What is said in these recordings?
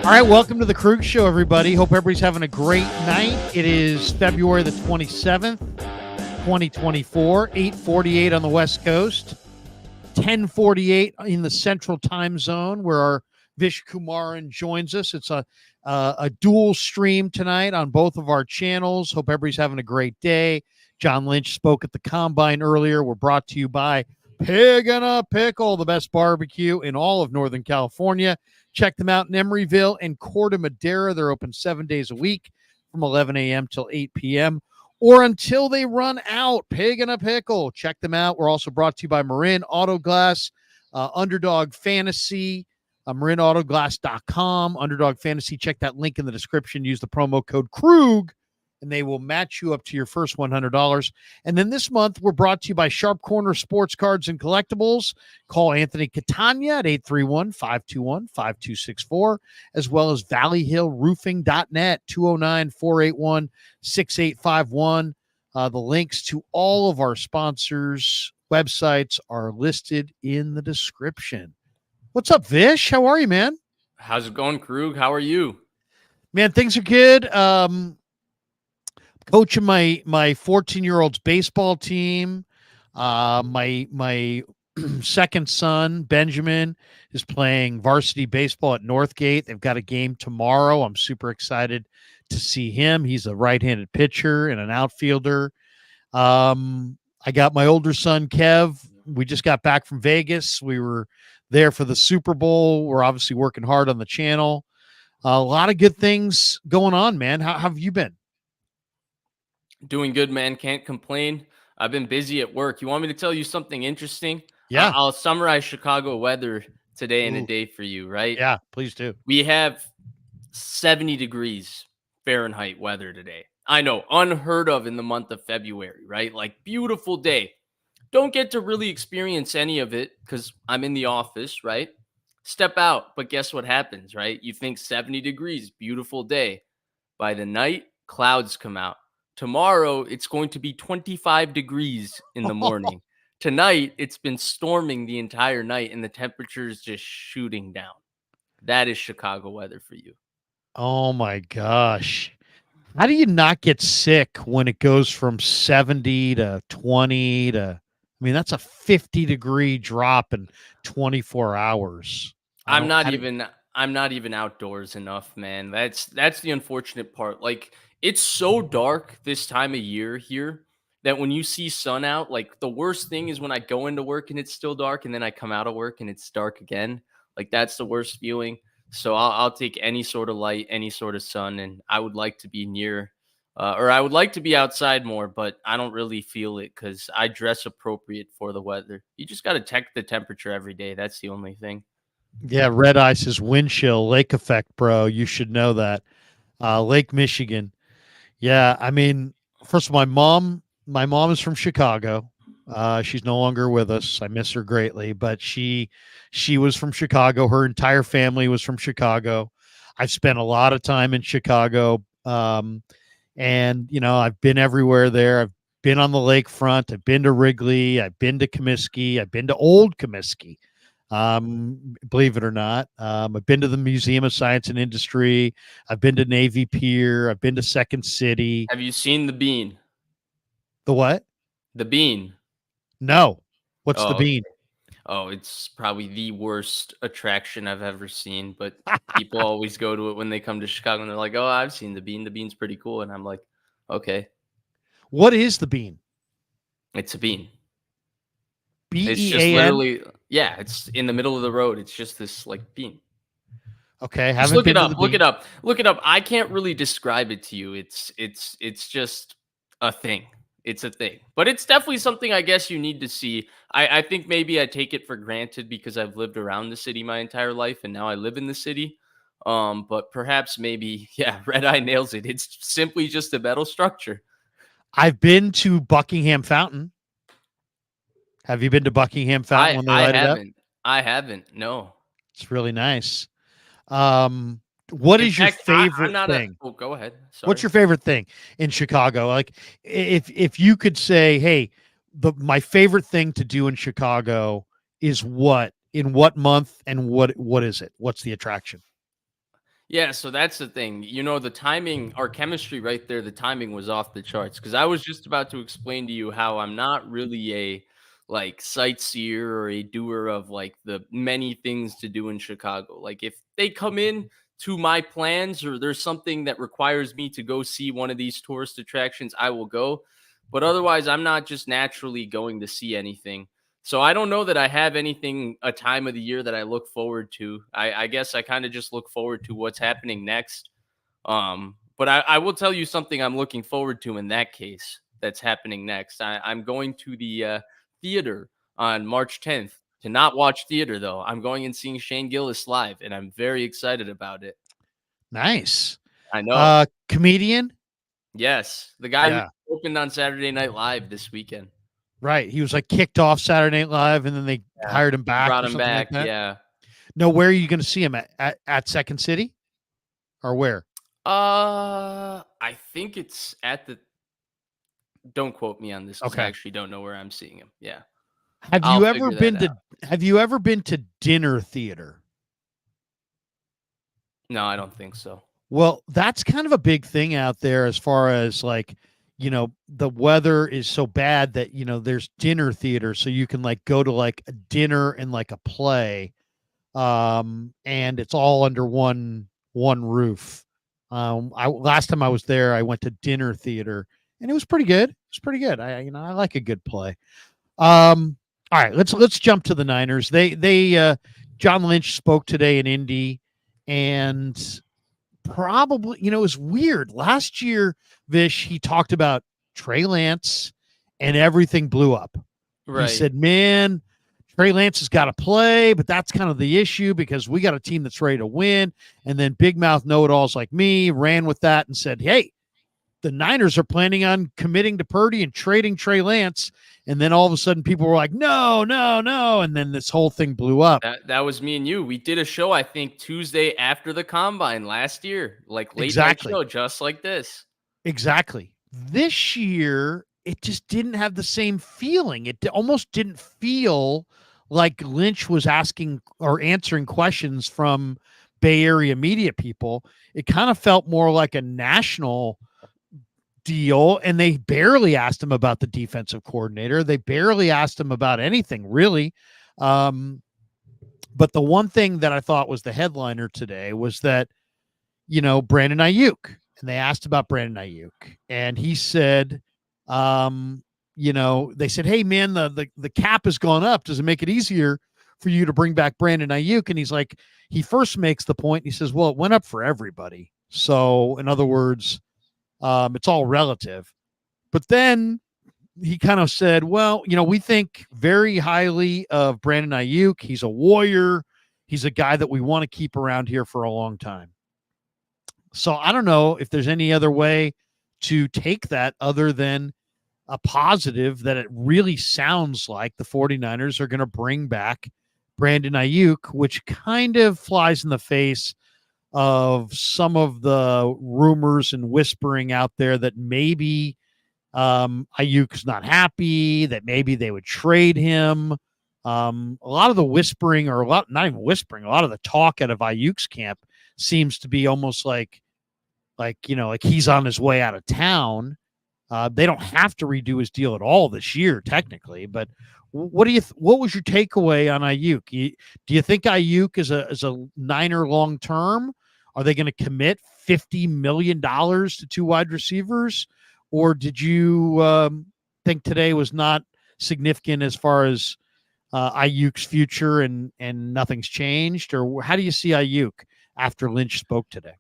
All right, welcome to the Krueger Show, everybody. Hope everybody's having a great night. It is February the 27th, 2024, 8:48 on the West Coast, 10:48 in the Central Time Zone, where our Vish Kumaran joins us. It's a dual stream tonight on both of our channels. Hope everybody's having a great day. John Lynch spoke at the Combine earlier. We're brought to you by Pig and a Pickle, the best barbecue in all of Northern California. Check them out in Emeryville and Corte Madera. They're open 7 days a week from 11 a.m. till 8 p.m. or until they run out. Pig and a Pickle. Check them out. We're also brought to you by Marin Auto Glass, Underdog Fantasy, marinautoglass.com, Underdog Fantasy. Check that link in the description. Use the promo code Krug, and they will match you up to your first $100. And then this month, we're brought to you by Sharp Corner Sports Cards and Collectibles. Call Anthony Catania at 831-521-5264, as well as valleyhillroofing.net, 209-481-6851. The links to all of our sponsors' websites are listed in the description. What's up, Vish? How are you, man? How's it going, Krug? How are you? Man, things are good. Coaching my 14-year-old's baseball team. My second son, Benjamin, is playing varsity baseball at Northgate. They've got a game tomorrow. I'm super excited to see him. He's a right-handed pitcher and an outfielder. I got my older son, Kev. We just got back from Vegas. We were there for the Super Bowl. We're obviously working hard on the channel. A lot of good things going on, man. How have you been? Doing good, man. Can't complain. I've been busy at work. You want me to tell you something interesting? Yeah. I'll summarize Chicago weather today in a day for you, right? Yeah, please do. We have 70 degrees Fahrenheit weather today. I know, unheard of in the month of February, right? Like, beautiful day. Don't get to really experience any of it because I'm in the office, right? Step out, but guess what happens, right? You think 70 degrees, beautiful day. By the night, clouds come out. Tomorrow, it's going to be 25 degrees in the morning. Tonight, it's been storming the entire night, and the temperature is just shooting down. That is Chicago weather for you. Oh, my gosh. How do you not get sick when it goes from 70 to 20 to, I mean, that's a 50-degree drop in 24 hours. I'm not even outdoors enough, man. That's the unfortunate part. Like, it's so dark this time of year here that when you see sun out, like, the worst thing is when I go into work and it's still dark, and then I come out of work and it's dark again. Like, that's the worst feeling. So I'll take any sort of light, any sort of sun, and I would like to be near, or I would like to be outside more, but I don't really feel it because I dress appropriate for the weather. You just got to check the temperature every day. That's the only thing. Yeah, Red Ice is wind chill, lake effect, bro. You should know that. Lake Michigan. Yeah, I mean, first of all, my mom is from Chicago. She's no longer with us. I miss her greatly, but she was from Chicago. Her entire family was from Chicago. I've spent a lot of time in Chicago. And, you know, I've been everywhere there. I've been on the lakefront. I've been to Wrigley. I've been to Comiskey. I've been to Old Comiskey. Believe it or not. I've been to the Museum of Science and Industry. I've been to Navy Pier. I've been to Second City. Have you seen the Bean? The what? The Bean. No. What's the Bean? Oh, it's probably the worst attraction I've ever seen, but people always go to it when they come to Chicago, and they're like, "Oh, I've seen the Bean. The Bean's pretty cool." And I'm like, "Okay." What is the Bean? It's a bean. B-E-A-N? It's just literally, yeah, it's in the middle of the road. It's just this like bean. Okay, Just look it up. Look it up. Look it up. I can't really describe it to you. It's just a thing. It's a thing. But it's definitely something I guess you need to see. I think maybe I take it for granted because I've lived around the city my entire life and now I live in the city. But perhaps maybe, yeah, Red Eye nails it. It's simply just a metal structure. I've been to Buckingham Fountain. Have you been to Buckingham Fountain when they light it up? I haven't. No. It's really nice. What is your favorite thing? Go ahead. Sorry. What's your favorite thing in Chicago? Like, if you could say, hey, my favorite thing to do in Chicago is what? In what month and what is it? What's the attraction? Yeah, so that's the thing. The timing, our chemistry right there, the timing was off the charts. Because I was just about to explain to you how I'm not really a like sightseer or a doer of like the many things to do in Chicago. Like if they come in to my plans or there's something that requires me to go see one of these tourist attractions, I will go. But otherwise, I'm not just naturally going to see anything. So I don't know that I have anything a time of the year that I look forward to. I guess I kind of just look forward to what's happening next. But I will tell you something I'm looking forward to in that case that's happening next. I'm going to the theater on March 10th to not watch theater though. I'm going and seeing Shane Gillis live, and I'm very excited about it. Nice. I know. Comedian. Yes, the guy who Yeah. opened on Saturday Night Live this weekend. Right. He was like kicked off Saturday Night Live and then they Yeah, hired him back brought or him something like back. that. Yeah. No, where are you going to see him at Second City or where? I think it's at the. Don't quote me on this because I Okay. actually don't know where I'm seeing him. Yeah, Have I'll you ever figure that been out. to have you ever been to dinner theater? No, I don't think so. Well, that's kind of a big thing out there as far as like, the weather is so bad that, there's dinner theater so you can like go to like a dinner and like a play and it's all under one roof. I last time I was there, I went to dinner theater and it was pretty good. It's pretty good. I like a good play. All right, let's jump to the Niners. They John Lynch spoke today in Indy, and probably it was weird. Last year, Vish, he talked about Trey Lance, and everything blew up. He Right. said, "Man, Trey Lance has got to play, but that's kind of the issue because we got a team that's ready to win." And then big mouth know-it-alls like me ran with that and said, "Hey, the Niners are planning on committing to Purdy and trading Trey Lance." And then all of a sudden people were like, no, no, no. And then this whole thing blew up. That was me and you. We did a show, I think, Tuesday after the combine last year, like late night Exactly. show, just like this. Exactly. This year, it just didn't have the same feeling. It almost didn't feel like Lynch was asking or answering questions from Bay Area media people. It kind of felt more like a national deal, and they barely asked him about the defensive coordinator. They barely asked him about anything really. But the one thing that I thought was the headliner today was that Brandon Ayuk, and they asked about Brandon Ayuk, and he said, they said, "Hey man, the cap has gone up. Does it make it easier for you to bring back Brandon Ayuk?" And he's like, he first makes the point. He says, "Well, it went up for everybody. So in other words, it's all relative." But then he kind of said, "Well, we think very highly of Brandon Ayuk. He's a warrior. He's a guy that we want to keep around here for a long time." So I don't know if there's any other way to take that other than a positive, that it really sounds like the 49ers are going to bring back Brandon Ayuk, which kind of flies in the face of some of the rumors and whispering out there that maybe Ayuk's not happy, that maybe they would trade him. A lot of the whispering, or not even whispering, a lot of the talk out of Ayuk's camp seems to be almost like he's on his way out of town. They don't have to redo his deal at all this year, technically. But what was your takeaway on Ayuk? Do you think Ayuk is a Niner long term? Are they going to commit $50 million to two wide receivers, or did you think today was not significant as far as Ayuk's future and nothing's changed? Or how do you see Ayuk after Lynch spoke today?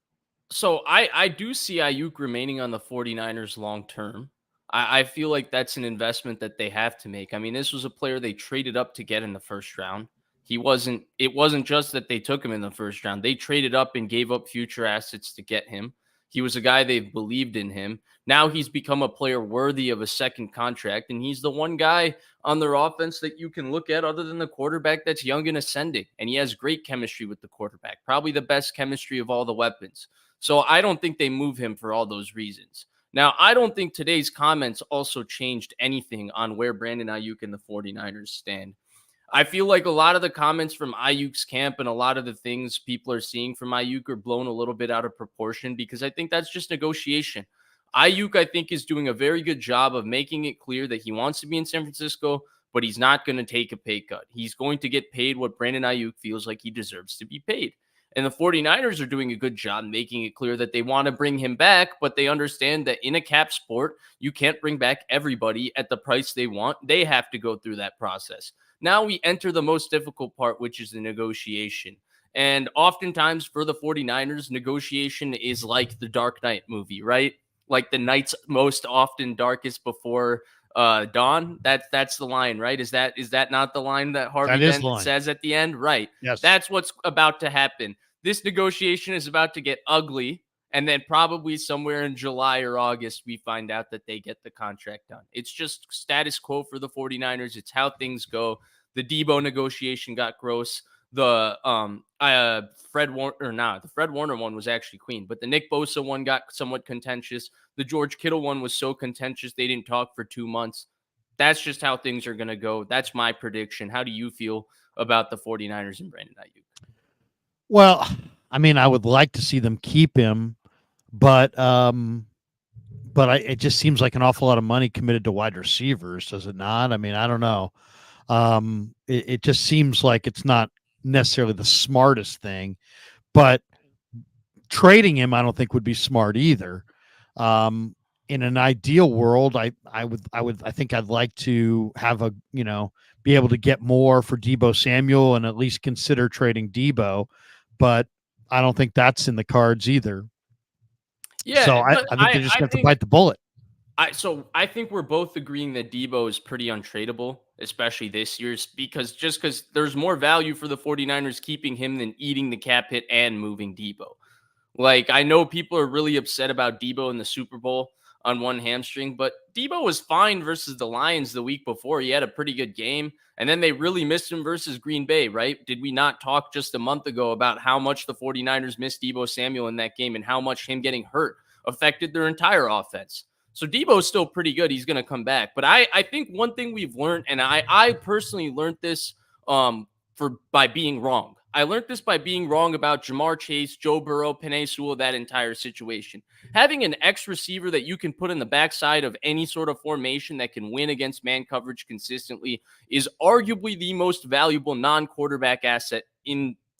So I do see Ayuk remaining on the 49ers long term. I feel like that's an investment that they have to make. I mean, this was a player they traded up to get in the first round. It wasn't just that they took him in the first round. They traded up and gave up future assets to get him. He was a guy they believed in him. Now he's become a player worthy of a second contract, and he's the one guy on their offense that you can look at other than the quarterback that's young and ascending. And he has great chemistry with the quarterback, probably the best chemistry of all the weapons. So I don't think they move him for all those reasons. Now, I don't think today's comments also changed anything on where Brandon Ayuk and the 49ers stand. I feel like a lot of the comments from Ayuk's camp and a lot of the things people are seeing from Ayuk are blown a little bit out of proportion because I think that's just negotiation. Ayuk, I think, is doing a very good job of making it clear that he wants to be in San Francisco, but he's not going to take a pay cut. He's going to get paid what Brandon Ayuk feels like he deserves to be paid. And the 49ers are doing a good job making it clear that they want to bring him back, but they understand that in a cap sport, you can't bring back everybody at the price they want. They have to go through that process. Now we enter the most difficult part, which is the negotiation. And oftentimes for the 49ers, negotiation is like the Dark Knight movie, right? Like the night's most often darkest before dawn. That's the line, right? Is that not the line that Harvey Dent says at the end? Right. Yes. That's what's about to happen. This negotiation is about to get ugly. And then probably somewhere in July or August, we find out that they get the contract done. It's just status quo for the 49ers. It's how things go. The Debo negotiation got gross. The Fred Warner one was actually clean, but the Nick Bosa one got somewhat contentious. The George Kittle one was so contentious they didn't talk for 2 months. That's just how things are going to go. That's my prediction. How do you feel about the 49ers and Brandon Ayuk? Well, I mean, I would like to see them keep him, but it just seems like an awful lot of money committed to wide receivers, does it not? I mean, I don't know. It just seems like it's not necessarily the smartest thing, but trading him, I don't think would be smart either. In an ideal world, I think I'd like to have be able to get more for Debo Samuel and at least consider trading Debo, but I don't think that's in the cards either. Yeah. So I think they're just going to have to bite the bullet. I think we're both agreeing that Debo is pretty untradeable, especially this year, because there's more value for the 49ers keeping him than eating the cap hit and moving Debo. Like, I know people are really upset about Debo in the Super Bowl on one hamstring, but Debo was fine versus the Lions the week before. He had a pretty good game, and then they really missed him versus Green Bay, right? Did we not talk just a month ago about how much the 49ers missed Debo Samuel in that game and how much him getting hurt affected their entire offense? So Debo's still pretty good. He's going to come back. But I think one thing we've learned, and I personally learned this by being wrong. I learned this by being wrong about Jamar Chase, Joe Burrow, Penei Sewell, that entire situation. Having an X receiver that you can put in the backside of any sort of formation that can win against man coverage consistently is arguably the most valuable non-quarterback asset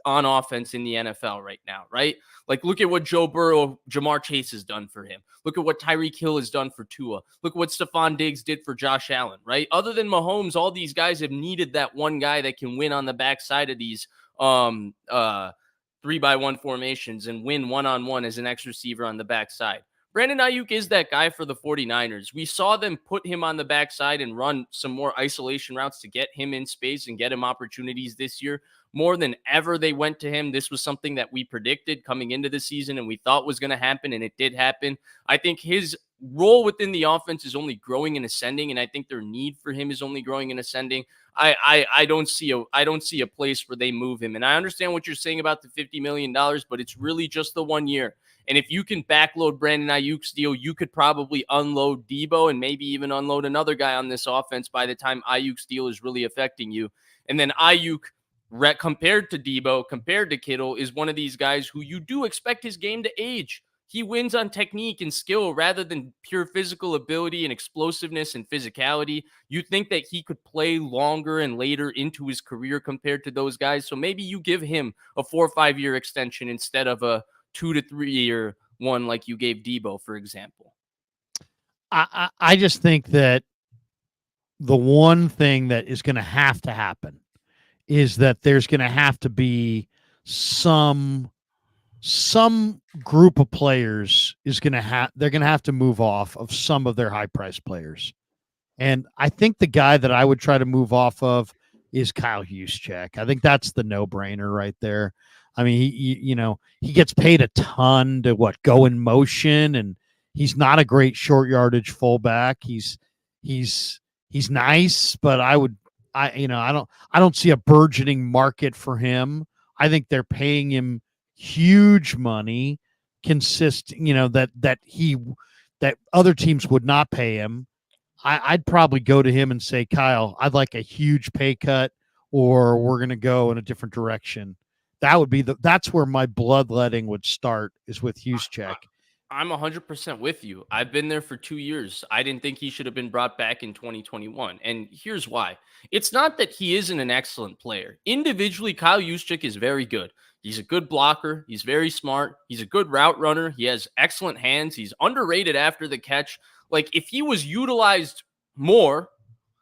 on offense in the NFL right now, right? Like, look at what Joe Burrow, Jamar Chase has done for him. Look at what Tyreek Hill has done for Tua. Look at what Stephon Diggs did for Josh Allen, right? Other than Mahomes, all these guys have needed that one guy that can win on the backside of these 3-by-1 formations and win one-on-one as an X receiver on the backside. Brandon Ayuk is that guy for the 49ers. We saw them put him on the backside and run some more isolation routes to get him in space and get him opportunities this year. More than ever, they went to him. This was something that we predicted coming into the season and we thought was going to happen, and it did happen. I think his role within the offense is only growing and ascending, and I think their need for him is only growing and ascending. I don't see a place where they move him. And I understand what you're saying about the $50 million, but it's really just the 1 year. And if you can backload Brandon Ayuk's deal, you could probably unload Debo and maybe even unload another guy on this offense by the time Ayuk's deal is really affecting you. And then Ayuk, compared to Debo, compared to Kittle, is one of these guys who you do expect his game to age. He wins on technique and skill rather than pure physical ability and explosiveness and physicality. You think that he could play longer and later into his career compared to those guys. So maybe you give him a 4 or 5 year extension instead of a 2 to 3 year one like you gave Debo, for example. I just think that the one thing that is going to happen is that there's going to have to be some group of players they're going to have to move off of some of their high price players. And I think the guy that I would try to move off of is Kyle Juszczyk. I think that's the no-brainer right there. I mean, he gets paid a ton to go in motion, and he's not a great short yardage fullback. He's nice, but I don't see a burgeoning market for him. I think they're paying him huge money, that other teams would not pay him. I'd probably go to him and say, Kyle, I'd like a huge pay cut, or we're going to go in a different direction. That's where my bloodletting would start, is with Juszczyk. I'm 100% with you. I've been there for 2 years. I didn't think he should have been brought back in 2021. And here's why. It's not that he isn't an excellent player. Individually, Kyle Juszczyk is very good. He's a good blocker. He's very smart. He's a good route runner. He has excellent hands. He's underrated after the catch. Like, if he was utilized more,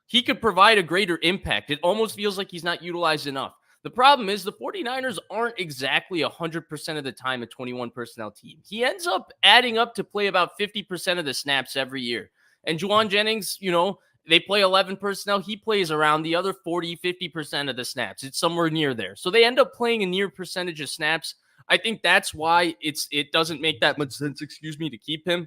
he could provide a greater impact. It almost feels like he's not utilized enough. The problem is the 49ers aren't exactly 100% of the time a 21 personnel team. He ends up adding up to play about 50% of the snaps every year. And Juwan Jennings, they play 11 personnel. He plays around the other 40, 50% of the snaps. It's somewhere near there. So they end up playing a near percentage of snaps. I think that's why it doesn't make that much sense, to keep him.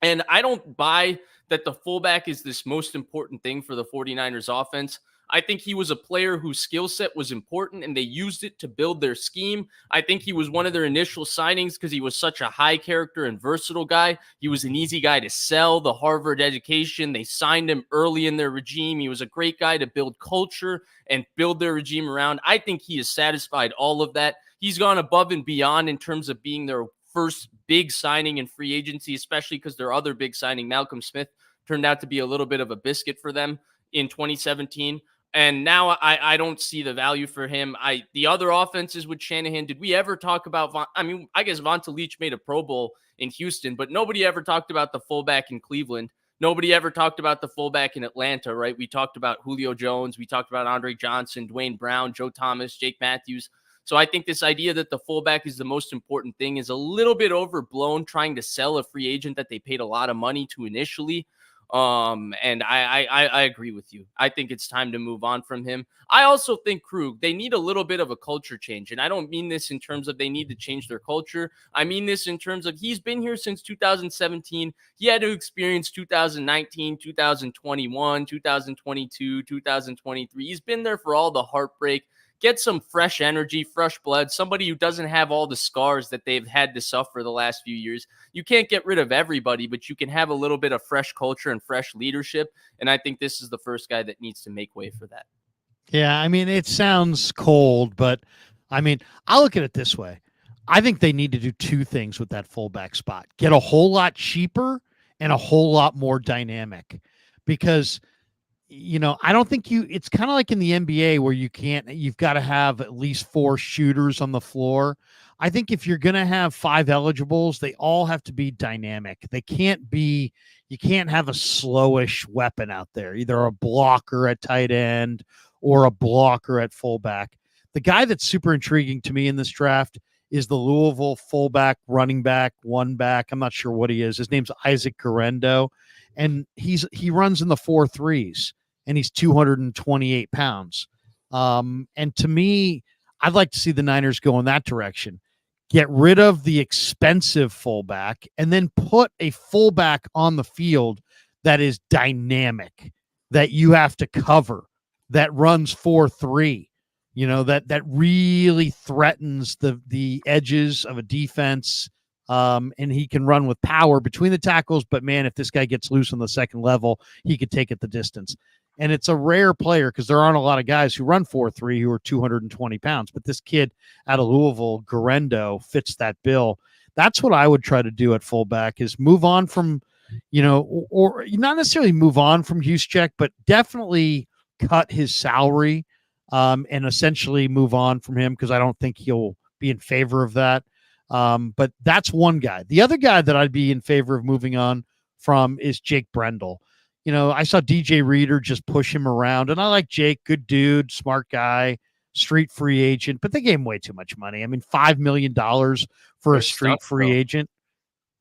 And I don't buy that the fullback is this most important thing for the 49ers offense. I think he was a player whose skill set was important and they used it to build their scheme. I think he was one of their initial signings because he was such a high character and versatile guy. He was an easy guy to sell, the Harvard education. They signed him early in their regime. He was a great guy to build culture and build their regime around. I think he has satisfied all of that. He's gone above and beyond in terms of being their first big signing in free agency, especially because their other big signing, Malcolm Smith, turned out to be a little bit of a biscuit for them in 2017. And now I don't see the value for him. The other offenses with Shanahan, did we ever talk about I guess Vonta Leach made a Pro Bowl in Houston, but nobody ever talked about the fullback in Cleveland. Nobody ever talked about the fullback in Atlanta, right? We talked about Julio Jones. We talked about Andre Johnson, Dwayne Brown, Joe Thomas, Jake Matthews. So I think this idea that the fullback is the most important thing is a little bit overblown, trying to sell a free agent that they paid a lot of money to initially. And I agree with you. I think it's time to move on from him. I also think Krug, they need a little bit of a culture change. And I don't mean this in terms of they need to change their culture. I mean this in terms of he's been here since 2017. He had to experience 2019, 2021, 2022, 2023. He's been there for all the heartbreak. Get some fresh energy, fresh blood, somebody who doesn't have all the scars that they've had to suffer the last few years. You can't get rid of everybody, but you can have a little bit of fresh culture and fresh leadership. And I think this is the first guy that needs to make way for that. Yeah, I mean, it sounds cold, but I mean, I'll look at it this way. I think they need to do two things with that fullback spot. Get a whole lot cheaper and a whole lot more dynamic, because I don't think it's kind of like in the NBA where you've got to have at least 4 shooters on the floor. I think if you're going to have 5 eligibles, they all have to be dynamic. You can't have a slowish weapon out there, either a blocker at tight end or a blocker at fullback. The guy that's super intriguing to me in this draft is the Louisville fullback, running back, one back. I'm not sure what he is. His name's Isaac Garendo, and he runs in the 4.3s. And he's 228 pounds. And to me, I'd like to see the Niners go in that direction. Get rid of the expensive fullback and then put a fullback on the field that is dynamic, that you have to cover, that runs 4.3, that really threatens the edges of a defense. And he can run with power between the tackles. But, man, if this guy gets loose on the second level, he could take it the distance. And it's a rare player because there aren't a lot of guys who run 4.3 who are 220 pounds. But this kid out of Louisville, Garendo, fits that bill. That's what I would try to do at fullback, is move on from, or not necessarily move on from Juszczyk, but definitely cut his salary and essentially move on from him, because I don't think he'll be in favor of that. But that's one guy. The other guy that I'd be in favor of moving on from is Jake Brendel. I saw DJ Reader just push him around, and I like Jake, good dude, smart guy, street free agent, but they gave him way too much money. I mean, $5 million for a street free agent.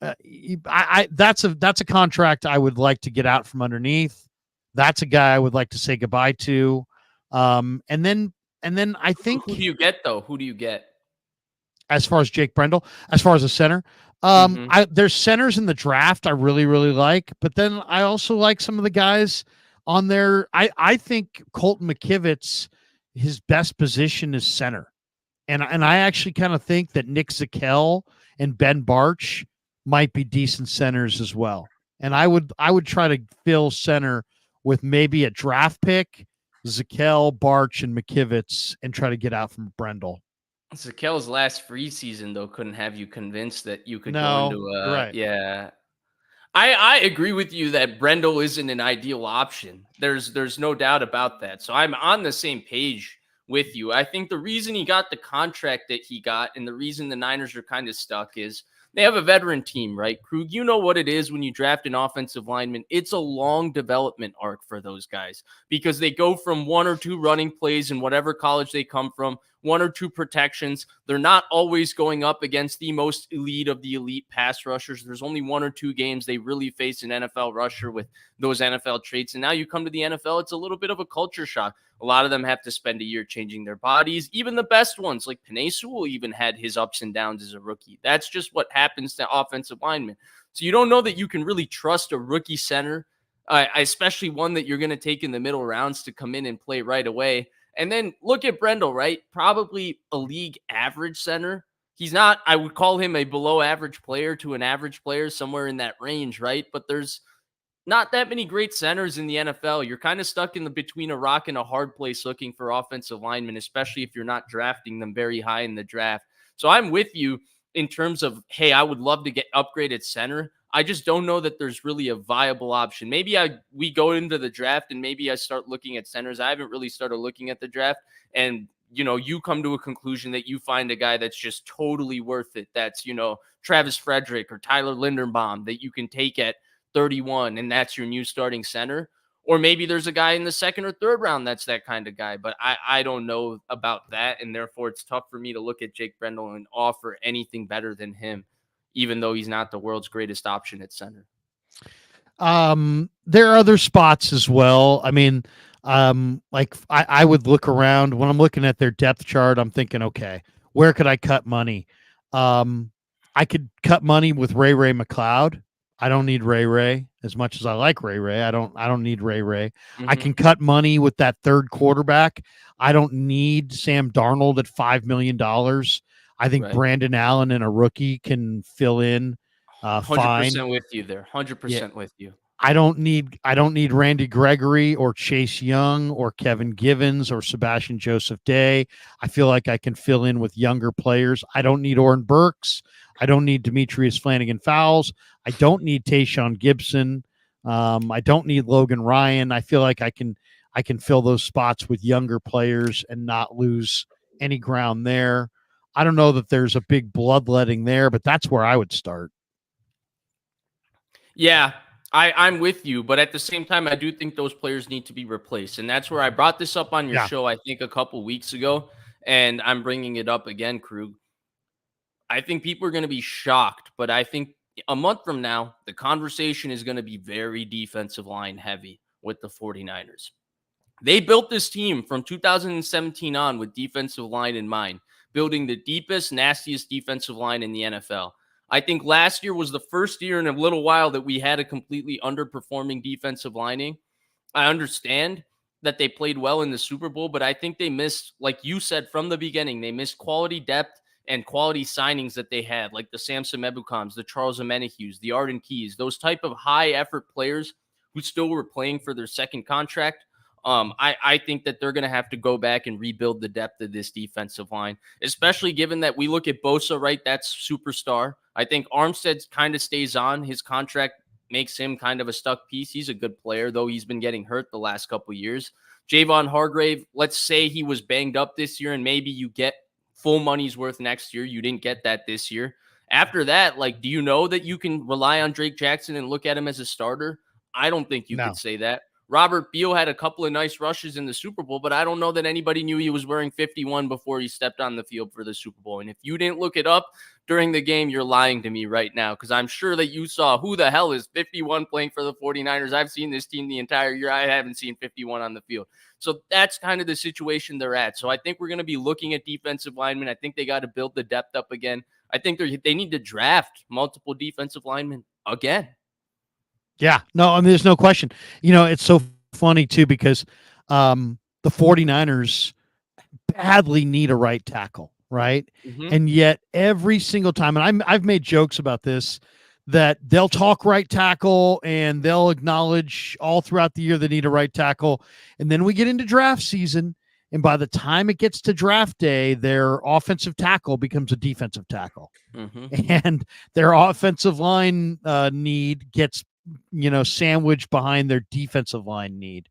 That's a contract I would like to get out from underneath. That's a guy I would like to say goodbye to. And then I think, who do you get though? Who do you get? As far as Jake Brendel, as far as a center, there's centers in the draft I really, really like, but then I also like some of the guys on there. I think Colton McKivitz, his best position is center. And I actually kind of think that Nick Zakel and Ben Barch might be decent centers as well. And I would try to fill center with maybe a draft pick Zakel, Barch, and McKivitz and try to get out from Brendel. Zakel's last free season though couldn't have you convinced that you could go No, into you're right. yeah. I agree with you that Brendel isn't an ideal option. There's no doubt about that. So I'm on the same page with you. I think the reason he got the contract that he got and the reason the Niners are kind of stuck is they have a veteran team, right? Krug, you know what it is when you draft an offensive lineman. It's a long development arc for those guys because they go from one or two running plays in whatever college they come from, one or two protections. They're not always going up against the most elite of the elite pass rushers. There's only one or two games they really face an NFL rusher with those NFL traits. And now you come to the NFL, it's a little bit of a culture shock. A lot of them have to spend a year changing their bodies. Even the best ones, like Penei Sewell, even had his ups and downs as a rookie. That's just what happens to offensive linemen. So you don't know that you can really trust a rookie center, especially one that you're going to take in the middle rounds to come in and play right away. And then look at Brendel, right? Probably a league average center. He's not, I would call him a below average player to an average player, somewhere in that range, right? But there's not that many great centers in the NFL. You're kind of stuck in the between a rock and a hard place looking for offensive linemen, especially if you're not drafting them very high in the draft. So I'm with you in terms of, hey, I would love to get upgraded center. I just don't know that there's really a viable option. Maybe we go into the draft and maybe I start looking at centers. I haven't really started looking at the draft, and you come to a conclusion that you find a guy that's just totally worth it. That's Travis Frederick or Tyler Linderbaum that you can take at 31, and that's your new starting center. Or maybe there's a guy in the second or third round that's that kind of guy, but I don't know about that, and therefore it's tough for me to look at Jake Brendel and offer anything better than him, even though he's not the world's greatest option at center. There are other spots as well. I mean, like I would look around when I'm looking at their depth chart. I'm thinking, okay, where could I cut money? I could cut money with Ray McLeod. I don't need Ray as much as I like Ray. I don't need Ray. Mm-hmm. I can cut money with that third quarterback. I don't need Sam Darnold at $5 million. I think Brandon Allen and a rookie can fill in 100% with you there. 100% with you. I don't need Randy Gregory or Chase Young or Kevin Givens or Sebastian Joseph Day. I feel like I can fill in with younger players. I don't need Oren Burks. I don't need Demetrius Flanagan Fowles. I don't need Tayshaun Gibson. I don't need Logan Ryan. I feel like I can fill those spots with younger players and not lose any ground there. I don't know that there's a big bloodletting there, but that's where I would start. Yeah, I'm with you, but at the same time, I do think those players need to be replaced. And that's where I brought this up on your show, I think, a couple weeks ago, and I'm bringing it up again, Krug. I think people are going to be shocked, but I think a month from now, the conversation is going to be very defensive line heavy with the 49ers. They built this team from 2017 on with defensive line in mind, building the deepest, nastiest defensive line in the NFL. I think last year was the first year in a little while that we had a completely underperforming defensive lining. I understand that they played well in the Super Bowl, but I think they missed, like you said from the beginning, they missed quality depth and quality signings that they had, like the Samson Ebukams, the Charles Omenahues, the Arden Keys, those type of high-effort players who still were playing for their second contract. I think that they're going to have to go back and rebuild the depth of this defensive line, especially given that we look at Bosa, right? That's superstar. I think Armstead kind of stays on. His contract makes him kind of a stuck piece. He's a good player, though he's been getting hurt the last couple of years. Javon Hargrave, let's say he was banged up this year and maybe you get full money's worth next year. You didn't get that this year. After that, like, do you know that you can rely on Drake Jackson and look at him as a starter? I don't think you could say that. Robert Beal had a couple of nice rushes in the Super Bowl, but I don't know that anybody knew he was wearing 51 before he stepped on the field for the Super Bowl. And if you didn't look it up during the game, you're lying to me right now, because I'm sure that you saw who the hell is 51 playing for the 49ers. I've seen this team the entire year. I haven't seen 51 on the field. So that's kind of the situation they're at. So I think we're going to be looking at defensive linemen. I think they got to build the depth up again. I think they need to draft multiple defensive linemen again. Yeah, no, I mean, there's no question. It's so funny too, because the 49ers badly need a right tackle, right? Mm-hmm. And yet every single time, and I've made jokes about this, that they'll talk right tackle and they'll acknowledge all throughout the year they need a right tackle. And then we get into draft season. And by the time it gets to draft day, their offensive tackle becomes a defensive tackle. And their offensive line need gets, sandwiched behind their defensive line need.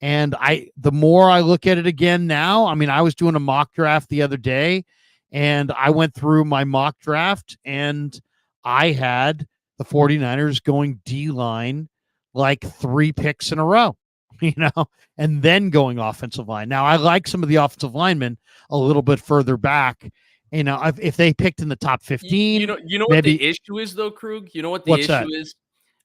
And the more I look at it again now, I mean, I was doing a mock draft the other day and I went through my mock draft and I had the 49ers going D-line like 3 picks in a row, and then going offensive line. Now, I like some of the offensive linemen a little bit further back. If they picked in the top 15, you know maybe, what the issue is, though, Krug? You know what the what's issue that? is?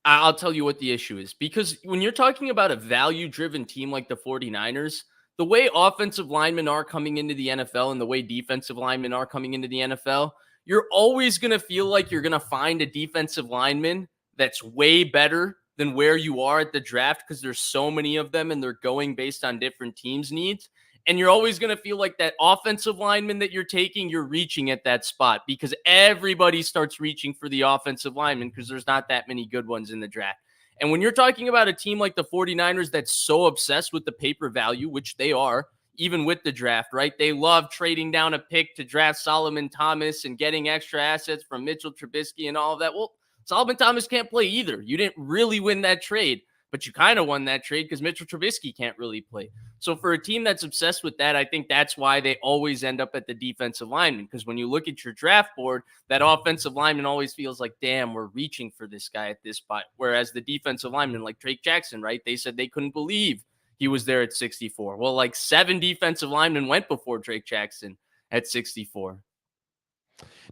I'll tell you what the issue is. Because when you're talking about a value-driven team like the 49ers, the way offensive linemen are coming into the NFL and the way defensive linemen are coming into the NFL, you're always going to feel like you're going to find a defensive lineman that's way better than where you are at the draft because there's so many of them and they're going based on different teams' needs. And you're always going to feel like that offensive lineman that you're taking, you're reaching at that spot because everybody starts reaching for the offensive lineman because there's not that many good ones in the draft. And when you're talking about a team like the 49ers that's so obsessed with the paper value, which they are, even with the draft, right? They love trading down a pick to draft Solomon Thomas and getting extra assets from Mitchell Trubisky and all of that. Well, Solomon Thomas can't play either. You didn't really win that trade, but you kind of won that trade because Mitchell Trubisky can't really play. So for a team that's obsessed with that, I think that's why they always end up at the defensive lineman. Because when you look at your draft board, that offensive lineman always feels like, damn, we're reaching for this guy at this spot. Whereas the defensive lineman, like Drake Jackson, right? They said they couldn't believe he was there at 64. Well, like 7 defensive linemen went before Drake Jackson at 64.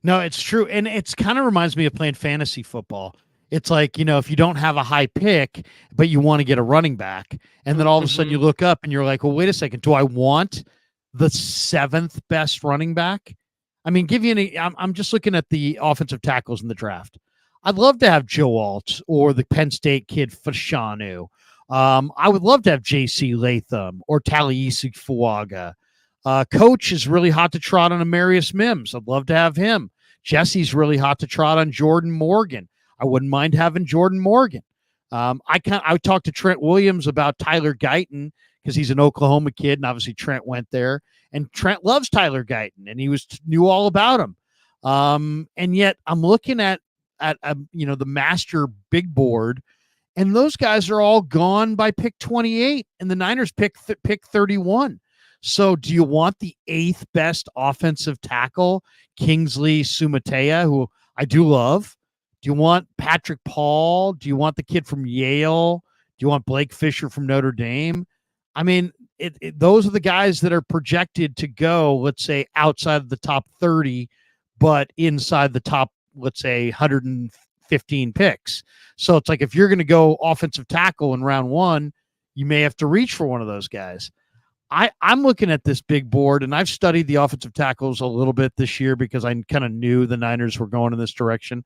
No, it's true. And it's kind of reminds me of playing fantasy football. It's like, if you don't have a high pick, but you want to get a running back, and then all of a sudden you look up and you're like, well, wait a second. Do I want the 7th best running back? I mean, I'm just looking at the offensive tackles in the draft. I'd love to have Joe Alt or the Penn State kid Fashanu. I would love to have J.C. Latham or Taliesin Fuaga. Coach is really hot to trot on Amarius Mims. I'd love to have him. Jesse's really hot to trot on Jordan Morgan. I wouldn't mind having Jordan Morgan. I talked to Trent Williams about Tyler Guyton because he's an Oklahoma kid, and obviously Trent went there. And Trent loves Tyler Guyton, and he knew all about him. And yet I'm looking at the master big board, and those guys are all gone by pick 28, and the Niners pick 31. So do you want the 8th best offensive tackle, Kingsley Sumatea, who I do love? Do you want Patrick Paul? Do you want the kid from Yale? Do you want Blake Fisher from Notre Dame? I mean, those are the guys that are projected to go, let's say, outside of the top 30, but inside the top, let's say, 115 picks. So it's like if you're going to go offensive tackle in round 1, you may have to reach for one of those guys. I'm looking at this big board, and I've studied the offensive tackles a little bit this year because I kind of knew the Niners were going in this direction.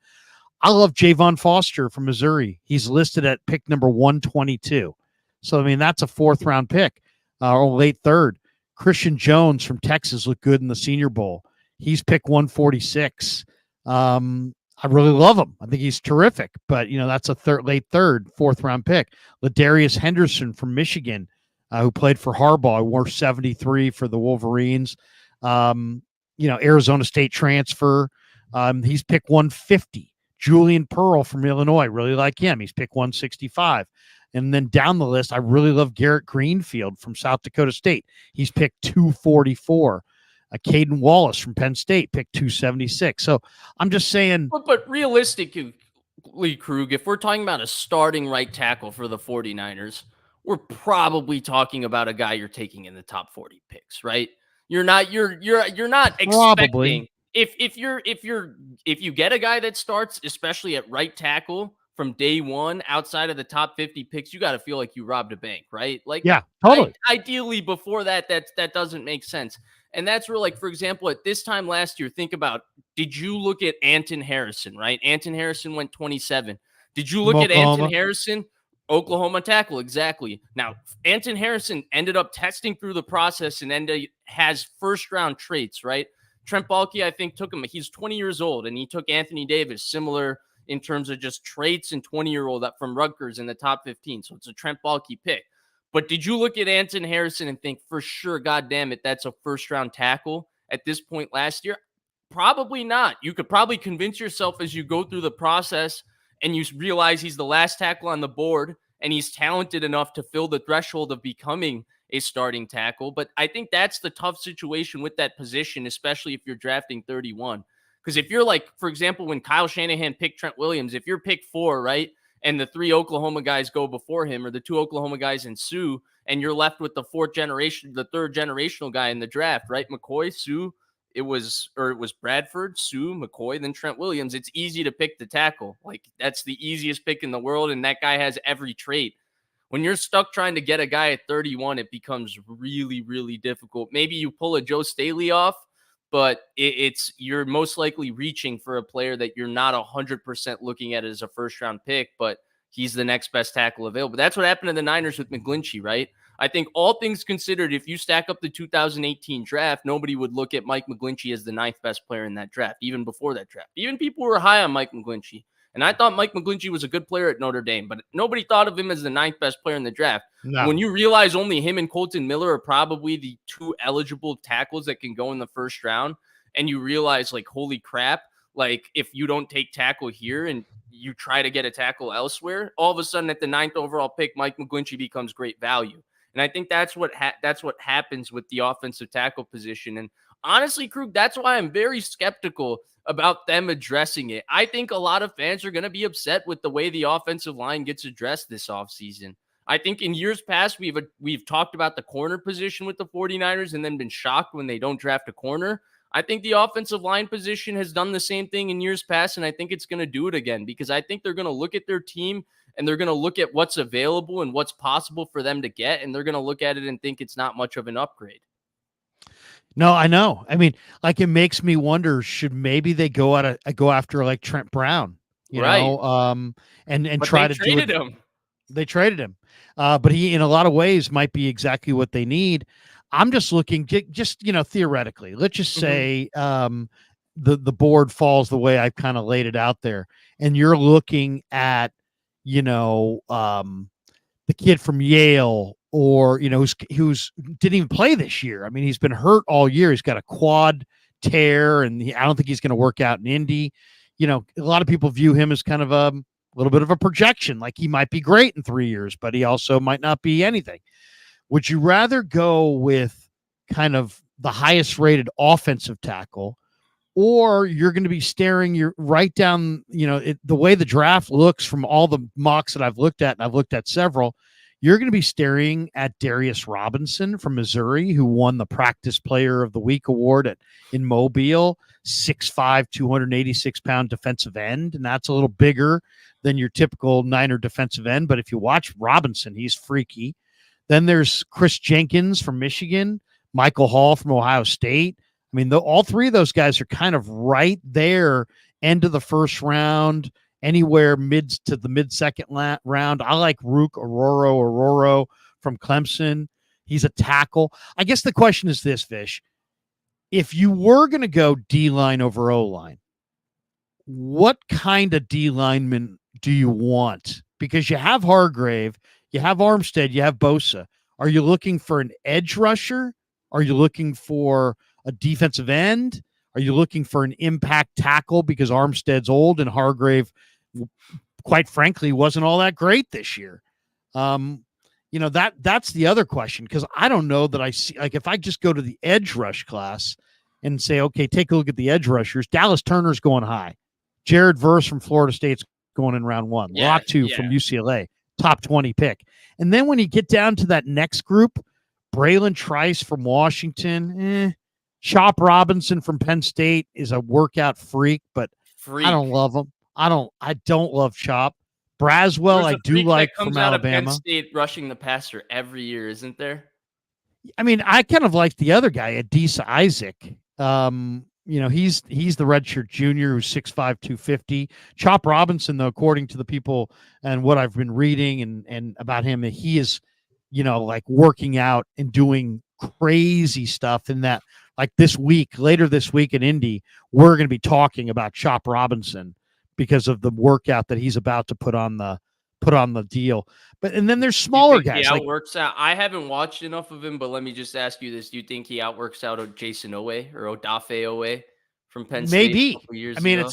I love Javon Foster from Missouri. He's listed at pick number 122. So, I mean, that's a 4th-round pick or late 3rd. Christian Jones from Texas looked good in the Senior Bowl. He's pick 146. I really love him. I think he's terrific. But, that's a late 3rd, 4th-round pick. Ladarius Henderson from Michigan, who played for Harbaugh, wore 73 for the Wolverines. Arizona State transfer. He's pick 150. Julian Pearl from Illinois, really like him. He's pick 165. And then down the list, I really love Garrett Greenfield from South Dakota State. He's pick 244. Caden Wallace from Penn State, pick 276. So I'm just saying. But realistically, Krug, if we're talking about a starting right tackle for the 49ers, we're probably talking about a guy you're taking in the top 40 picks, right? You're not expecting if you get a guy that starts, especially at right tackle from day one, outside of the top 50 picks, you got to feel like you robbed a bank, right? Like, yeah, totally. Ideally, before that doesn't make sense. And that's where, like, for example, at this time last year, think about, did you look at Anton Harrison, right? Anton Harrison went 27. Did you look at Anton Harrison? Oklahoma tackle, exactly. Now, Anton Harrison ended up testing through the process and has first-round traits, right? Trent Baalke, I think, took him. He's 20 years old, and he took Anthony Davis, similar in terms of just traits and 20-year-old up from Rutgers in the top 15. So it's a Trent Baalke pick. But did you look at Anton Harrison and think for sure, God damn it, that's a first round tackle at this point last year? Probably not. You could probably convince yourself as you go through the process and you realize he's the last tackle on the board and he's talented enough to fill the threshold of becoming a starting tackle. But I think that's the tough situation with that position, especially if you're drafting 31. Because if you're like, for example, when Kyle Shanahan picked Trent Williams, if you're pick 4, right, and the 3 Oklahoma guys go before him, or the 2 Oklahoma guys and Sue, and you're left with the third generational guy in the draft, right? McCoy, Sue, it was Bradford, Sue, McCoy, then Trent Williams. It's easy to pick the tackle. Like, that's the easiest pick in the world, and that guy has every trait. When you're stuck trying to get a guy at 31, it becomes really, really difficult. Maybe you pull a Joe Staley off, but you're most likely reaching for a player that you're not 100% looking at as a first-round pick, but he's the next best tackle available. That's what happened to the Niners with McGlinchey, right? I think all things considered, if you stack up the 2018 draft, nobody would look at Mike McGlinchey as the 9th best player in that draft, even before that draft. Even people were high on Mike McGlinchey. And I thought Mike McGlinchey was a good player at Notre Dame, but nobody thought of him as the 9th best player in the draft. No. When you realize only him and Colton Miller are probably the 2 eligible tackles that can go in the first round, and you realize, like, holy crap, like, if you don't take tackle here and you try to get a tackle elsewhere, all of a sudden at the 9th overall pick, Mike McGlinchey becomes great value. And I think that's what happens with the offensive tackle position. And honestly, Krug, that's why I'm very skeptical about them addressing it. I think a lot of fans are going to be upset with the way the offensive line gets addressed this offseason. I think in years past, we've talked about the corner position with the 49ers and then been shocked when they don't draft a corner. I think the offensive line position has done the same thing in years past, and I think it's going to do it again because I think they're going to look at their team and they're going to look at what's available and what's possible for them to get, and they're going to look at it and think it's not much of an upgrade. No, I know. I mean, like, it makes me wonder, should maybe they go after like Trent Brown, you know, and but try to do it. Him. They traded him, but he, in a lot of ways, might be exactly what they need. I'm just looking, theoretically. Let's just say the board falls the way I've kind of laid it out there, and you're looking at, the kid from Yale, or who's didn't even play this year. I mean, he's been hurt all year. He's got a quad tear, and I don't think he's going to work out in Indy. A lot of people view him as kind of a little bit of a projection, like he might be great in 3 years, but he also might not be anything. Would you rather go with kind of the highest rated offensive tackle, or you're going to be staring right down, the way the draft looks from all the mocks that I've looked at, and I've looked at several, you're going to be staring at Darius Robinson from Missouri, who won the Practice Player of the Week award in Mobile, 6'5", 286-pound defensive end, and that's a little bigger than your typical Niner defensive end. But if you watch Robinson, he's freaky. Then there's Chris Jenkins from Michigan, Michael Hall from Ohio State. I mean, all 3 of those guys are kind of right there, end of the first round, anywhere mid second round. I like Rook Ororo from Clemson. He's a tackle. I guess the question is this, Vish. If you were going to go D-line over O-line, what kind of D-lineman do you want? Because you have Hargrave, you have Armstead, you have Bosa. Are you looking for an edge rusher? Are you looking for a defensive end? Are you looking for an impact tackle because Armstead's old and Hargrave, quite frankly, wasn't all that great this year? That's the other question, because I don't know that I see, like, if I just go to the edge rush class and say, okay, take a look at the edge rushers, Dallas Turner's going high. Jared Verse from Florida State's going in round 1. Lock 2 from UCLA, top 20 pick. And then when you get down to that next group, Braylon Trice from Washington, Chop Robinson from Penn State is a workout freak, but I don't love him. I don't love Chop. Braswell, I do like from Alabama. Penn State rushing the passer every year, isn't there? I mean, I kind of like the other guy, Adisa Isaac. He's the redshirt junior who's 6'5", 250. Chop Robinson, though, according to the people and what I've been reading and about him, he is, like working out and doing crazy stuff in that. Like later this week in Indy, we're going to be talking about Chop Robinson because of the workout that he's about to put on the deal. But and then there's You smaller think he guys like outworks out? I haven't watched enough of him, but let me just ask you this: do you think he outworks out Jason Owe or Odafe Owe from Penn State a maybe. couple I years mean, ago?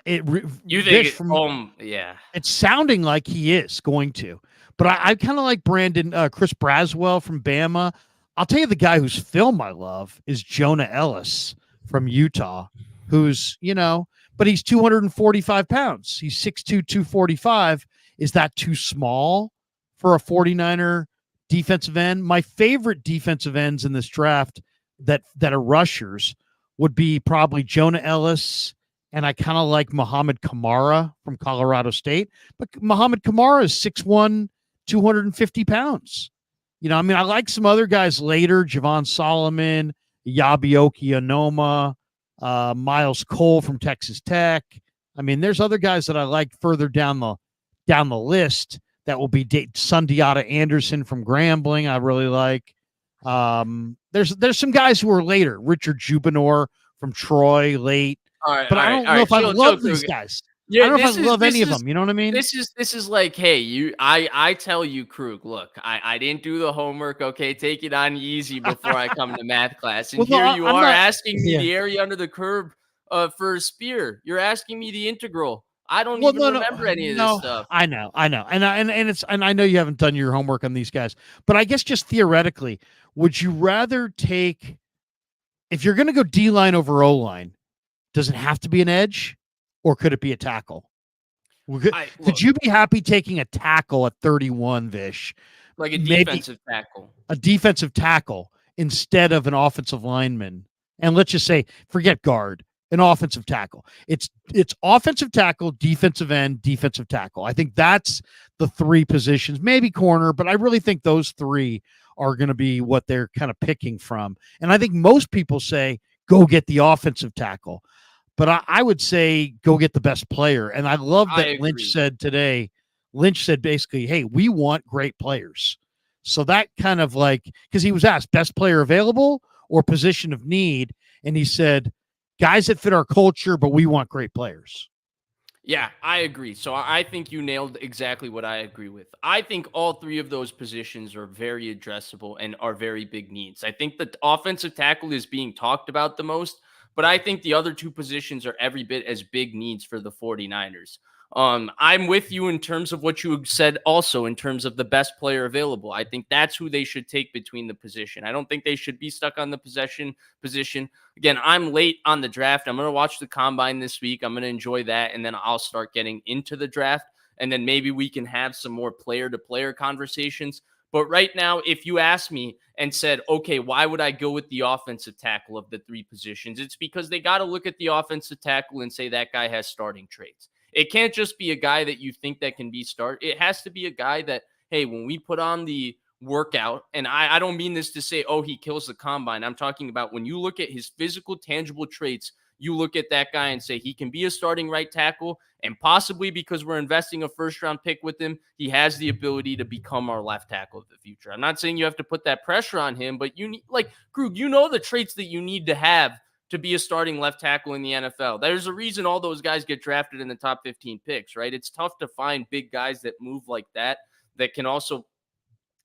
You think Vish it? from Yeah. it's sounding like he is going to. But I kind of like Chris Braswell from Bama. I'll tell you the guy whose film I love is Jonah Ellis from Utah, who's, but he's 245 pounds. He's 6'2, 245. Is that too small for a 49er defensive end? My favorite defensive ends in this draft that are rushers would be probably Jonah Ellis, and I kind of like Muhammad Kamara from Colorado State. But Muhammad Kamara is 6'1, 250 pounds. I mean, I like some other guys later, Javon Solomon, Yabioki Onoma, Miles Cole from Texas Tech. I mean, there's other guys that I like further down the list that will be Sundiata Anderson from Grambling. I really like. There's some guys who are later, Richard Jubinor from Troy, late. All right, But all I right, don't all know right. if I Chill, love these Krueger. guys. I Yeah, don't know if I love any of them. You know what I mean? This is like, hey, I tell you, Krug, look, I didn't do the homework. Okay, take it on easy before I come to math class. And Well, no, here you I'm are not. asking me Yeah. the area under the curve for a spear. You're asking me the integral. I don't Well, even no, remember any of this stuff. I know, and I know you haven't done your homework on these guys, but I guess just theoretically, would you rather take if you're going to go D line over O line? Does it have to be an edge, or could it be a tackle? Could you be happy taking a tackle at 31, Vish? Like a Maybe defensive tackle. a defensive tackle instead of an offensive lineman. And let's just say, forget guard, an offensive tackle. It's offensive tackle, defensive end, defensive tackle. I think that's the three positions, maybe corner, but I really think those three are going to be what they're kind of picking from. And I think most people say, go get the offensive tackle. But I would say go get the best player. And I love that Lynch said today, Lynch said basically, hey, we want great players. So that kind of like, because he was asked best player available or position of need. And he said, guys that fit our culture, but we want great players. Yeah, I agree. So I think you nailed exactly what I agree with. I think all three of those positions are very addressable and are very big needs. I think the offensive tackle is being talked about the most, but I think the other two positions are every bit as big needs for the 49ers. I'm with you in terms of what you said also in terms of the best player available. I think that's who they should take between the position. I don't think they should be stuck on the position. Again, I'm late on the draft. I'm going to watch the combine this week. I'm going to enjoy that. And then I'll start getting into the draft. And then maybe we can have some more player to player conversations. But right now, if you ask me and said, okay, why would I go with the offensive tackle of the three positions? It's because they got to look at the offensive tackle and say that guy has starting traits. It can't just be a guy that you think that can be start. It has to be a guy that, hey, when we put on the workout, and I don't mean this to say, oh, he kills the combine. I'm talking about when you look at his physical, tangible traits, you look at that guy and say he can be a starting right tackle, and possibly because we're investing a first-round pick with him, he has the ability to become our left tackle of the future. I'm not saying you have to put that pressure on him, but you need, like, Krug, you know the traits that you need to have to be a starting left tackle in the NFL. There's a reason all those guys get drafted in the top 15 picks, right? It's tough to find big guys that move like that can also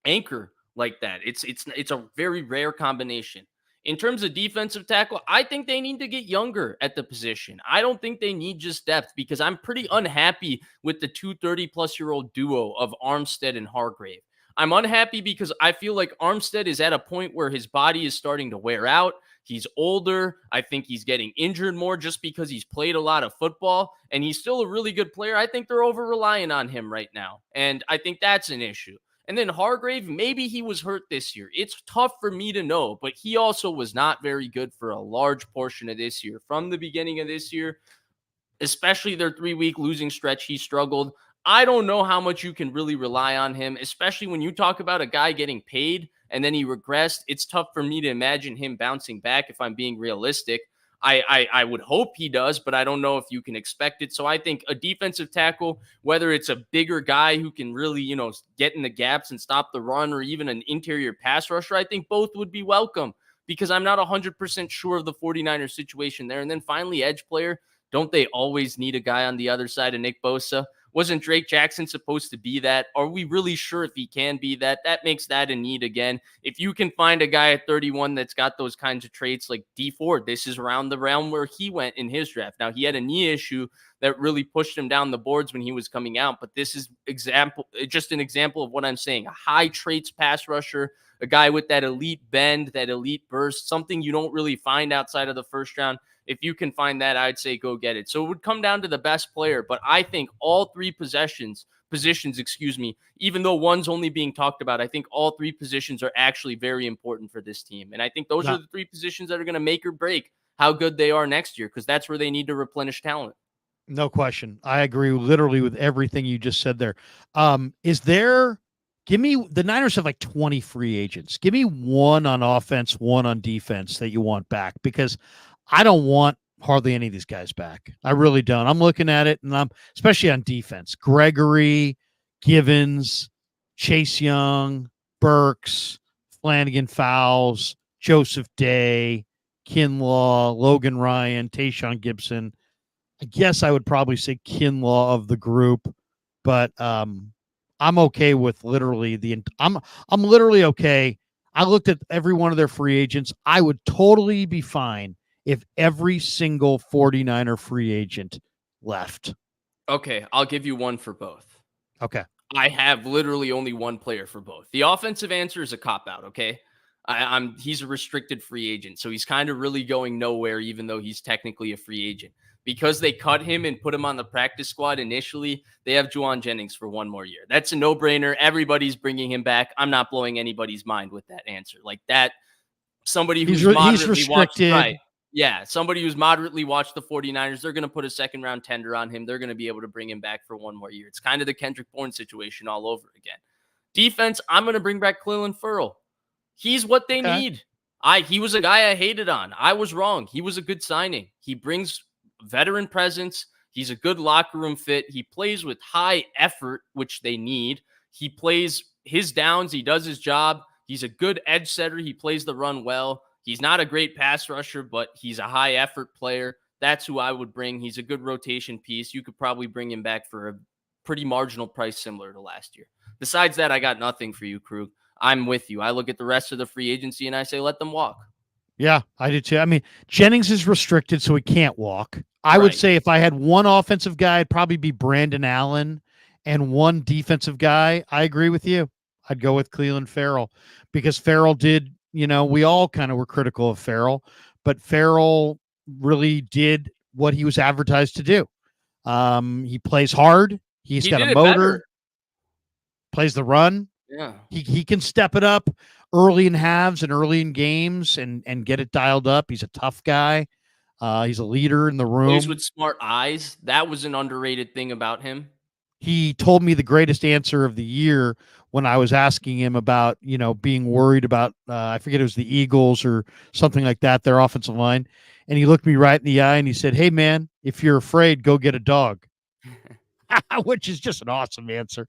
anchor like that. It's a very rare combination. In terms of defensive tackle, I think they need to get younger at the position. I don't think they need just depth because I'm pretty unhappy with the 230-plus-year-old duo of Armstead and Hargrave. I'm unhappy because I feel like Armstead is at a point where his body is starting to wear out. He's older. I think he's getting injured more just because he's played a lot of football, and he's still a really good player. I think they're over-relying on him right now, and I think that's an issue. And then Hargrave, maybe he was hurt this year. It's tough for me to know, but he also was not very good for a large portion of this year. From the beginning of this year, especially their 3-week losing stretch, he struggled. I don't know how much you can really rely on him, especially when you talk about a guy getting paid and then he regressed. It's tough for me to imagine him bouncing back if I'm being realistic. I would hope he does, but I don't know if you can expect it. So I think a defensive tackle, whether it's a bigger guy who can really, get in the gaps and stop the run, or even an interior pass rusher, I think both would be welcome because I'm not 100% sure of the 49ers situation there. And then finally, edge player. Don't they always need a guy on the other side of Nick Bosa? Wasn't Drake Jackson supposed to be that? Are we really sure if he can be that? That makes that a need again. If you can find a guy at 31 that's got those kinds of traits like D Ford, this is around the realm where he went in his draft. Now, he had a knee issue that really pushed him down the boards when he was coming out, but this is just an example of what I'm saying. A high traits pass rusher, a guy with that elite bend, that elite burst, something you don't really find outside of the first round. If you can find that, I'd say go get it. So it would come down to the best player, but I think all three positions, even though one's only being talked about, I think all three positions are actually very important for this team. And I think those are the three positions that are going to make or break how good they are next year, because that's where they need to replenish talent. No question. I agree literally with everything you just said there. Give me, the Niners have like 20 free agents. Give me one on offense, one on defense that you want back, because I don't want hardly any of these guys back. I really don't. I'm looking at it, and I'm especially on defense. Gregory, Givens, Chase Young, Burks, Flanagan Fowles, Joseph Day, Kinlaw, Logan Ryan, Tayshaun Gibson. I guess I would probably say Kinlaw of the group, but I'm okay with literally I'm literally okay. I looked at every one of their free agents. I would totally be fine if every single 49er free agent left. Okay, I'll give you one for both. Okay. I have literally only one player for both. The offensive answer is a cop-out, okay? He's a restricted free agent, so he's kind of really going nowhere, even though he's technically a free agent. Because they cut him and put him on the practice squad initially, they have Juwan Jennings for one more year. That's a no-brainer. Everybody's bringing him back. I'm not blowing anybody's mind with that answer. Like that, somebody who's moderately watched, right? Yeah, somebody who's moderately watched the 49ers, they're going to put a second-round tender on him. They're going to be able to bring him back for one more year. It's kind of the Kendrick Bourne situation all over again. Defense, I'm going to bring back Clelin Ferrell. He's what they need. He was a guy I hated on. I was wrong. He was a good signing. He brings veteran presence. He's a good locker room fit. He plays with high effort, which they need. He plays his downs. He does his job. He's a good edge setter. He plays the run well. He's not a great pass rusher, but he's a high effort player. That's who I would bring. He's a good rotation piece. You could probably bring him back for a pretty marginal price similar to last year. Besides that, I got nothing for you, Krug. I'm with you. I look at the rest of the free agency and I say, let them walk. Yeah, I do too. I mean, Jennings is restricted, so he can't walk. I would say if I had one offensive guy, it'd probably be Brandon Allen, and one defensive guy. I agree with you. I'd go with Clelin Ferrell, because Ferrell did, we all kind of were critical of Ferrell, but Ferrell really did what he was advertised to do. He plays hard. He's got a motor, plays the run. Yeah. He can step it up early in halves and early in games and get it dialed up. He's a tough guy. He's a leader in the room. Plays with smart eyes. That was an underrated thing about him. He told me the greatest answer of the year when I was asking him about, being worried about, I forget, it was the Eagles or something like that, their offensive line. And he looked me right in the eye and he said, "Hey man, if you're afraid, go get a dog," which is just an awesome answer.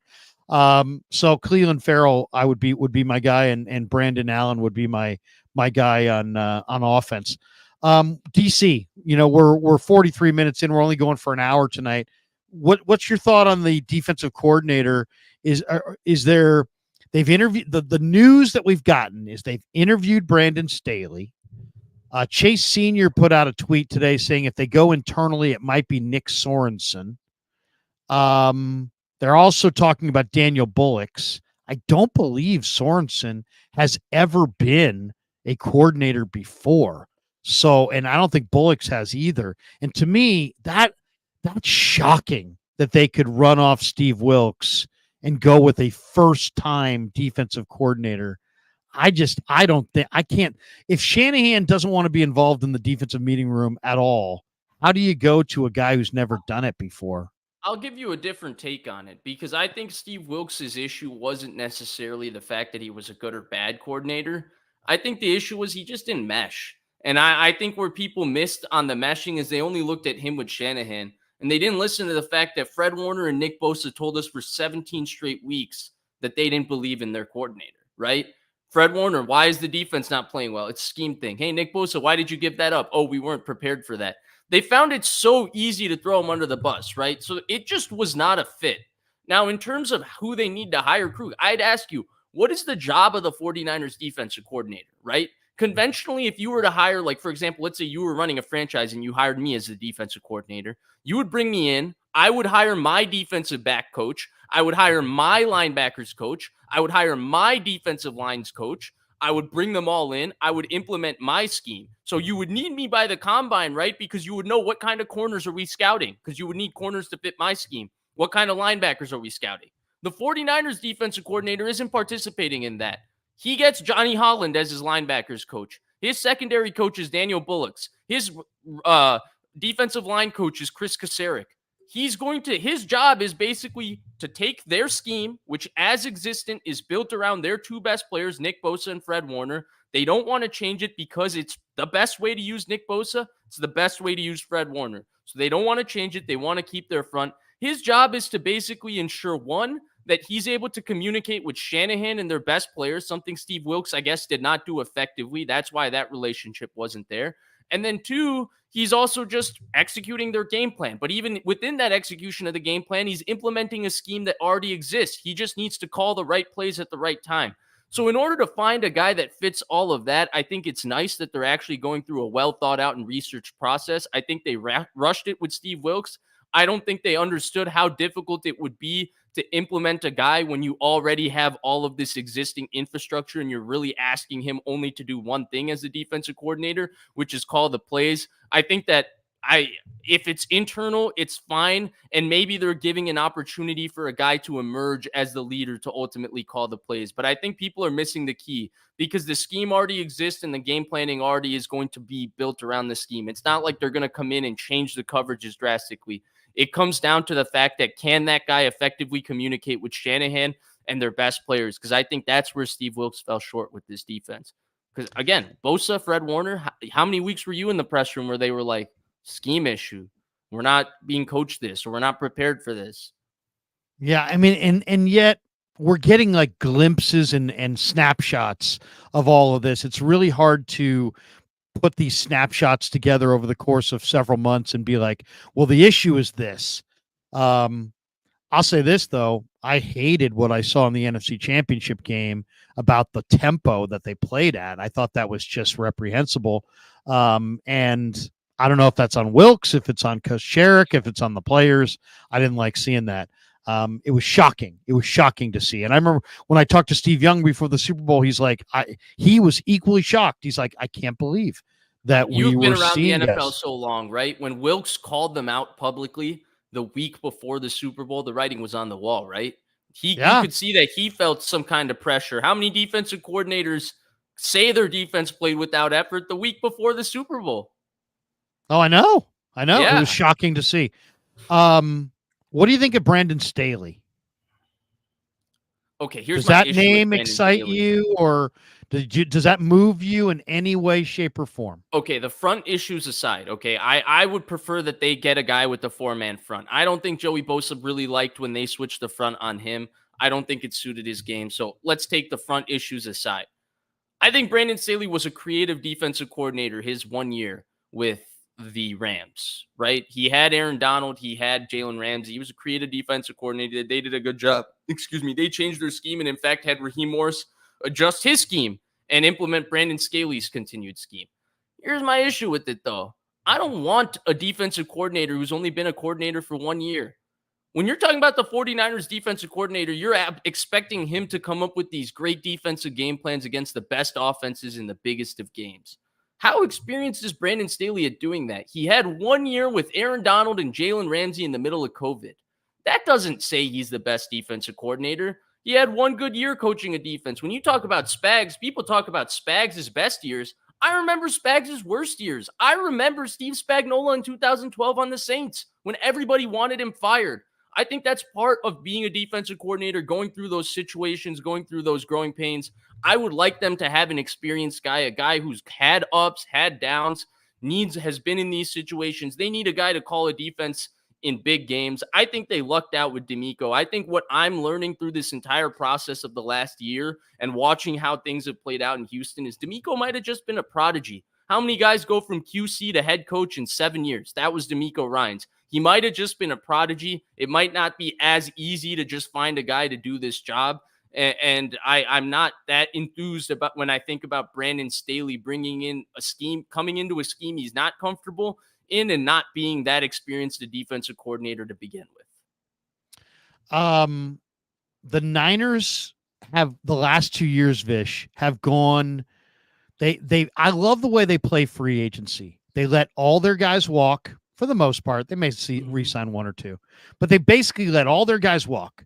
So Clelin Ferrell, would be my guy, and Brandon Allen would be my guy on offense. DC, we're 43 minutes in. We're only going for an hour tonight. What's your thought on the defensive coordinator? Is there, they've interviewed, the news that we've gotten is they've interviewed Brandon Staley. Chase Sr. put out a tweet today saying if they go internally, it might be Nick Sorensen. They're also talking about Daniel Bullocks. I don't believe Sorensen has ever been a coordinator before. So, and I don't think Bullocks has either. And to me, that's shocking that they could run off Steve Wilks and go with a first-time defensive coordinator. I can't. If Shanahan doesn't want to be involved in the defensive meeting room at all, how do you go to a guy who's never done it before? I'll give you a different take on it, because I think Steve Wilks' issue wasn't necessarily the fact that he was a good or bad coordinator. I think the issue was he just didn't mesh. And I think where people missed on the meshing is they only looked at him with Shanahan, and they didn't listen to the fact that Fred Warner and Nick Bosa told us for 17 straight weeks that they didn't believe in their coordinator, right? Fred Warner, why is the defense not playing well? It's a scheme thing. Hey, Nick Bosa, why did you give that up? Oh, we weren't prepared for that. They found it so easy to throw him under the bus, right? So it just was not a fit. Now, in terms of who they need to hire Krueger, I'd ask you, what is the job of the 49ers defensive coordinator, right? Conventionally, if you were to hire, like, for example, let's say you were running a franchise and you hired me as the defensive coordinator, you would bring me in. I would hire my defensive back coach. I would hire my linebackers coach. I would hire my defensive lines coach. I would bring them all in. I would implement my scheme. So you would need me by the combine, right? Because you would know what kind of corners are we scouting, because you would need corners to fit my scheme. What kind of linebackers are we scouting? The 49ers defensive coordinator isn't participating in that. He gets Johnny Holland as his linebackers coach. His secondary coach is Daniel Bullocks. His defensive line coach is Chris Kasarik. His job is basically to take their scheme, which as existent is built around their two best players, Nick Bosa and Fred Warner. They don't want to change it because it's the best way to use Nick Bosa. It's the best way to use Fred Warner. So they don't want to change it. They want to keep their front. His job is to basically ensure, one, that he's able to communicate with Shanahan and their best players, something Steve Wilks, I guess, did not do effectively. That's why that relationship wasn't there. And then two, he's also just executing their game plan. But even within that execution of the game plan, he's implementing a scheme that already exists. He just needs to call the right plays at the right time. So in order to find a guy that fits all of that, I think it's nice that they're actually going through a well thought out and researched process. I think they rushed it with Steve Wilks. I don't think they understood how difficult it would be to implement a guy when you already have all of this existing infrastructure and you're really asking him only to do one thing as the defensive coordinator, which is call the plays. I think that if it's internal, it's fine. And maybe they're giving an opportunity for a guy to emerge as the leader to ultimately call the plays. But I think people are missing the key because the scheme already exists and the game planning already is going to be built around the scheme. It's not like they're going to come in and change the coverages drastically. It comes down to the fact that can that guy effectively communicate with Shanahan and their best players? Because I think that's where Steve Wilks fell short with this defense. Because again, Bosa, Fred Warner, how many weeks were you in the press room where they were like, scheme issue, we're not being coached this, or we're not prepared for this? Yeah, I mean, and yet we're getting like glimpses and snapshots of all of this. It's really hard to put these snapshots together over the course of several months and be like, well, the issue is this. I'll say this, though. I hated what I saw in the NFC Championship game about the tempo that they played at. I thought that was just reprehensible. And I don't know if that's on Wilks, if it's on Kasarik, if it's on the players. I didn't like seeing that. It was shocking. It was shocking to see. And I remember when I talked to Steve Young before the Super Bowl, he's like, he was equally shocked. He's like, I can't believe that You've been were around the seeing NFL this. so long, right? When Wilks called them out publicly the week before the Super Bowl, the writing was on the wall, right? You could see that he felt some kind of pressure. How many defensive coordinators say their defense played without effort the week before the Super Bowl? Oh, I know. Yeah. It was shocking to see. What do you think of Brandon Staley? Okay, here's does my that issue name with excite Staley. you, or does that move you in any way, shape, or form? Okay, the front issues aside, okay, I would prefer that they get a guy with the four-man front. I don't think Joey Bosa really liked when they switched the front on him. I don't think it suited his game. So let's take the front issues aside. I think Brandon Staley was a creative defensive coordinator his 1 year with the Rams, right? He had Aaron Donald. He had Jalen Ramsey. He was a creative defensive coordinator. They did a good job. Excuse me. They changed their scheme and, in fact, had Raheem Morris adjust his scheme and implement Brandon Staley's continued scheme. Here's my issue with it, though. I don't want a defensive coordinator who's only been a coordinator for 1 year. When you're talking about the 49ers defensive coordinator, you're expecting him to come up with these great defensive game plans against the best offenses in the biggest of games. How experienced is Brandon Staley at doing that? He had 1 year with Aaron Donald and Jalen Ramsey in the middle of COVID. That doesn't say he's the best defensive coordinator. He had 1 good year coaching a defense. When you talk about Spags, people talk about Spags' best years. I remember Spags' worst years. I remember Steve Spagnuolo in 2012 on the Saints when everybody wanted him fired. I think that's part of being a defensive coordinator, going through those situations, going through those growing pains. I would like them to have an experienced guy, a guy who's had ups, had downs, has been in these situations. They need a guy to call a defense in big games. I think they lucked out with D'Amico. I think what I'm learning through this entire process of the last year and watching how things have played out in Houston is D'Amico might have just been a prodigy. How many guys go from QC to head coach in 7 years? That was D'Amico Ryans. He might have just been a prodigy. It might not be as easy to just find a guy to do this job. And I'm not that enthused about when I think about Brandon Staley bringing in a scheme, coming into a scheme he's not comfortable in, and not being that experienced a defensive coordinator to begin with. The Niners have the last 2 years, Vish, have gone. I love the way they play free agency. They let all their guys walk for the most part. They may re-sign one or two, but they basically let all their guys walk.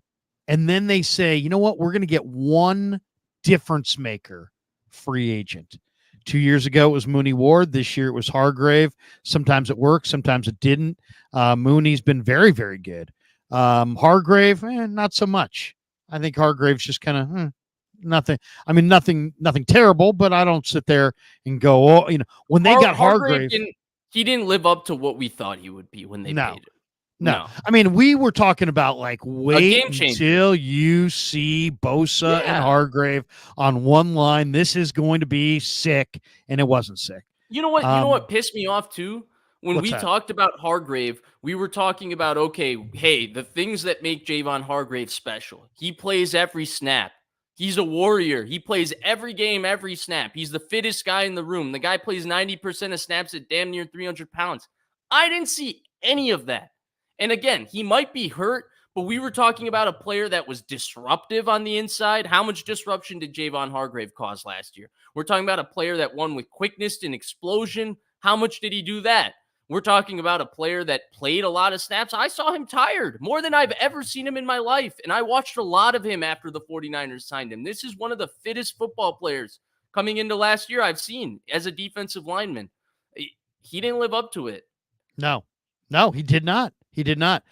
And then they say, you know what? We're going to get one difference maker free agent. 2 years ago, it was Mooney Ward. This year, it was Hargrave. Sometimes it worked. Sometimes it didn't. Mooney's been very, very good. Hargrave, not so much. I think Hargrave's just kind of nothing. I mean, nothing terrible, but I don't sit there and go, oh, when they got Hargrave. He didn't live up to what we thought he would be when they paid him. No. I mean, we were talking about wait until you see Bosa and Hargrave on one line. This is going to be sick, and it wasn't sick. You know what? What pissed me off too? When we talked about Hargrave, we were talking about, okay, hey, the things that make Javon Hargrave special. He plays every snap. He's a warrior. He plays every game, every snap. He's the fittest guy in the room. The guy plays 90% of snaps at damn near 300 pounds. I didn't see any of that. And again, he might be hurt, but we were talking about a player that was disruptive on the inside. How much disruption did Javon Hargrave cause last year? We're talking about a player that won with quickness and explosion. How much did he do that? We're talking about a player that played a lot of snaps. I saw him tired more than I've ever seen him in my life. And I watched a lot of him after the 49ers signed him. This is one of the fittest football players coming into last year I've seen as a defensive lineman. He didn't live up to it. No, he did not. He did not.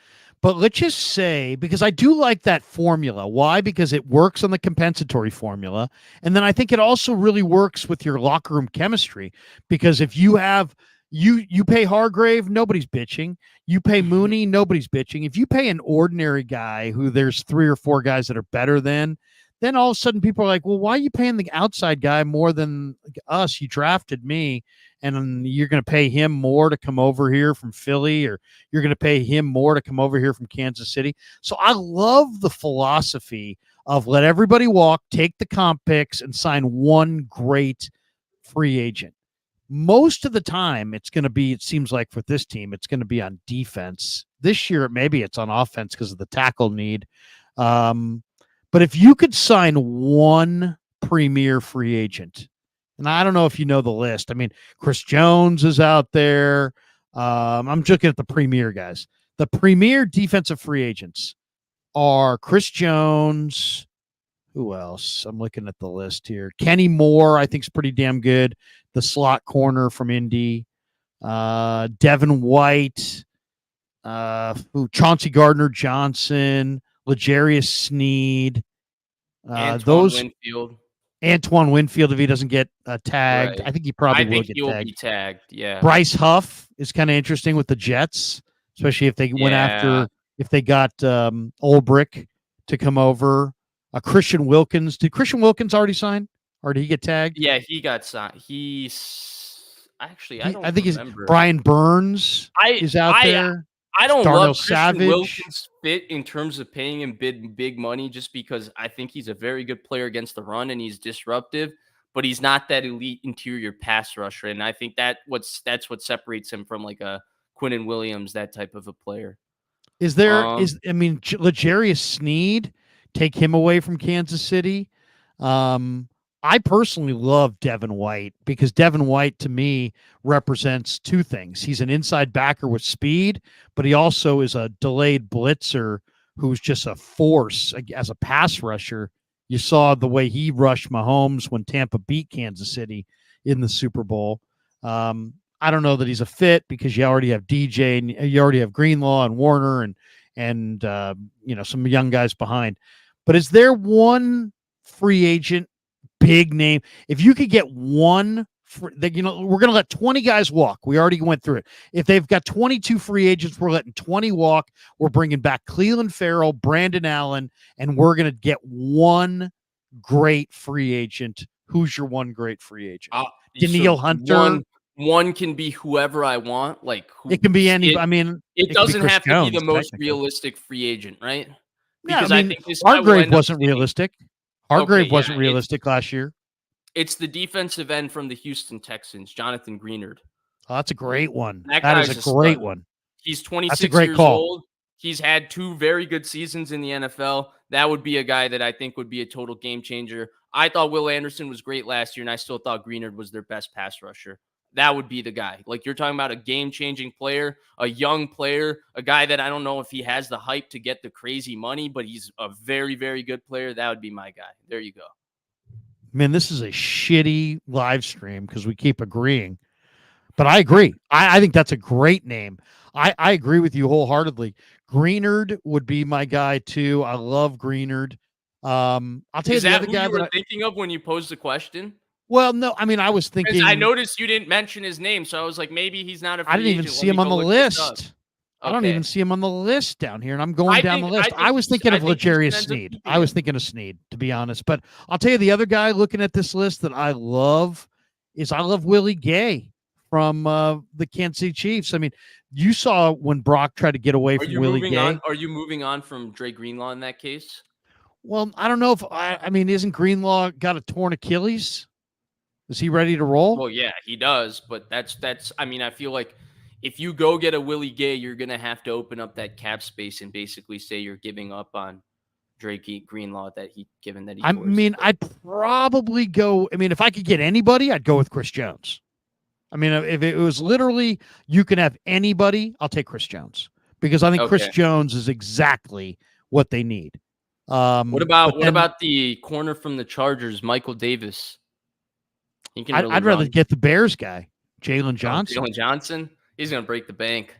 But let's just say, because I do like that formula. Why? Because it works on the compensatory formula. And then I think it also really works with your locker room chemistry. Because if you have, you pay Hargrave, nobody's bitching. You pay Mooney, nobody's bitching. If you pay an ordinary guy who there's 3 or 4 guys that are better than, then all of a sudden people are like, well, why are you paying the outside guy more than us? You drafted me, and you're going to pay him more to come over here from Philly, or you're going to pay him more to come over here from Kansas City. So I love the philosophy of let everybody walk, take the comp picks, and sign one great free agent. Most of the time, it's going to be, it seems like for this team, it's going to be on defense. This year, maybe it's on offense because of the tackle need. But if you could sign one premier free agent, and I don't know if you know the list. I mean, Chris Jones is out there. I'm just looking at the premier guys. The premier defensive free agents are Chris Jones. Who else? I'm looking at the list here. Kenny Moore, I think, is pretty damn good. The slot corner from Indy. Devin White. Chauncey Gardner-Johnson. L'Jarius Sneed. Antoine Winfield, if he doesn't get tagged. Right. I think he probably will get tagged. Be tagged. Yeah. Bryce Huff is kind of interesting with the Jets, especially if they went after, if they got Ulbrich to come over. Christian Wilkins. Did Christian Wilkins already sign, or did he get tagged? Yeah, he got signed. I think remember. Brian Burns is out there. I don't love Christian Wilkins' fit in terms of paying him big money, just because I think he's a very good player against the run and he's disruptive, but he's not that elite interior pass rusher. And I think that's what separates him from like a Quinnen Williams, that type of a player. L'Jarius Sneed, take him away from Kansas City. I personally love Devin White because Devin White to me represents two things. He's an inside backer with speed, but he also is a delayed blitzer who's just a force as a pass rusher. You saw the way he rushed Mahomes when Tampa beat Kansas City in the Super Bowl. I don't know that he's a fit because you already have DJ and you already have Greenlaw and Warner and some young guys behind. But is there one free agent big name? If you could get one, we're going to let 20 guys walk. We already went through it. If they've got 22 free agents, we're letting 20 walk. We're bringing back Cleveland Farrell, Brandon Allen, and we're going to get one great free agent. Who's your one great free agent? Danielle Hunter? one can be whoever I want, like It can be any. it I mean, it it could be doesn't Chris have to be the Jones most technically. realistic free agent, right? Yeah, I Because I mean, think this guy will Hargrave end up wasn't staying. realistic. Okay, Hargrave yeah, wasn't realistic last year. it's the defensive end from the Houston Texans, Jonathan Greenard. Oh, that's a great one. That That is a guy's a great stud. one. He's That's a 26 great years call. old. He's had 2 very good seasons in the NFL. That would be a guy that I think would be a total game changer. I thought Will Anderson was great last year, and I still thought Greenard was their best pass rusher. That would be the guy. Like, you're talking about a game-changing player, a young player, a guy that I don't know if he has the hype to get the crazy money, but he's a very, very good player. That would be my guy. There you go. Man, this is a shitty live stream because we keep agreeing. But I agree. I think that's a great name. I agree with you wholeheartedly. Greenard would be my guy too. I love Greenard. I'll tell you Is the that other who guy you that were thinking of when you posed the question? well, no, I mean I was Because I thinking noticed you didn't mention his name, so I was like, maybe he's not a I free didn't even agent. Let see me him on go the look this up. list. I don't even Okay. see him on the list down here, and I'm going down the I list. I think was thinking of Houston L'Jarius ends up Sneed. keeping I was him. thinking of Sneed, to be honest. But I'll tell you the other guy looking at this list that I love is I love Willie Gay from the Kansas City Chiefs. I mean, you saw when Brock tried to get away Are from you Willie moving on? Gay. Are you moving on from Dre Greenlaw in that case? Well, I don't know if I mean, isn't Greenlaw got a torn Achilles? Is he ready to roll? Well, yeah, he does, but that's I mean, I feel like if you go get a Willie Gay, you're gonna have to open up that cap space and basically say you're giving up on Drake Greenlaw that he given that he I tore his mean, foot. I'd probably go. I mean, if I could get anybody, I'd go with Chris Jones. I mean, if it was literally you can have anybody, I'll take Chris Jones because I think Chris Okay. Jones is exactly what they need. What But about then the corner from the Chargers, Michael Davis? He can really I'd rather run. get the Bears guy, Jalen Oh, Johnson. Jalen Johnson? He's gonna break the bank.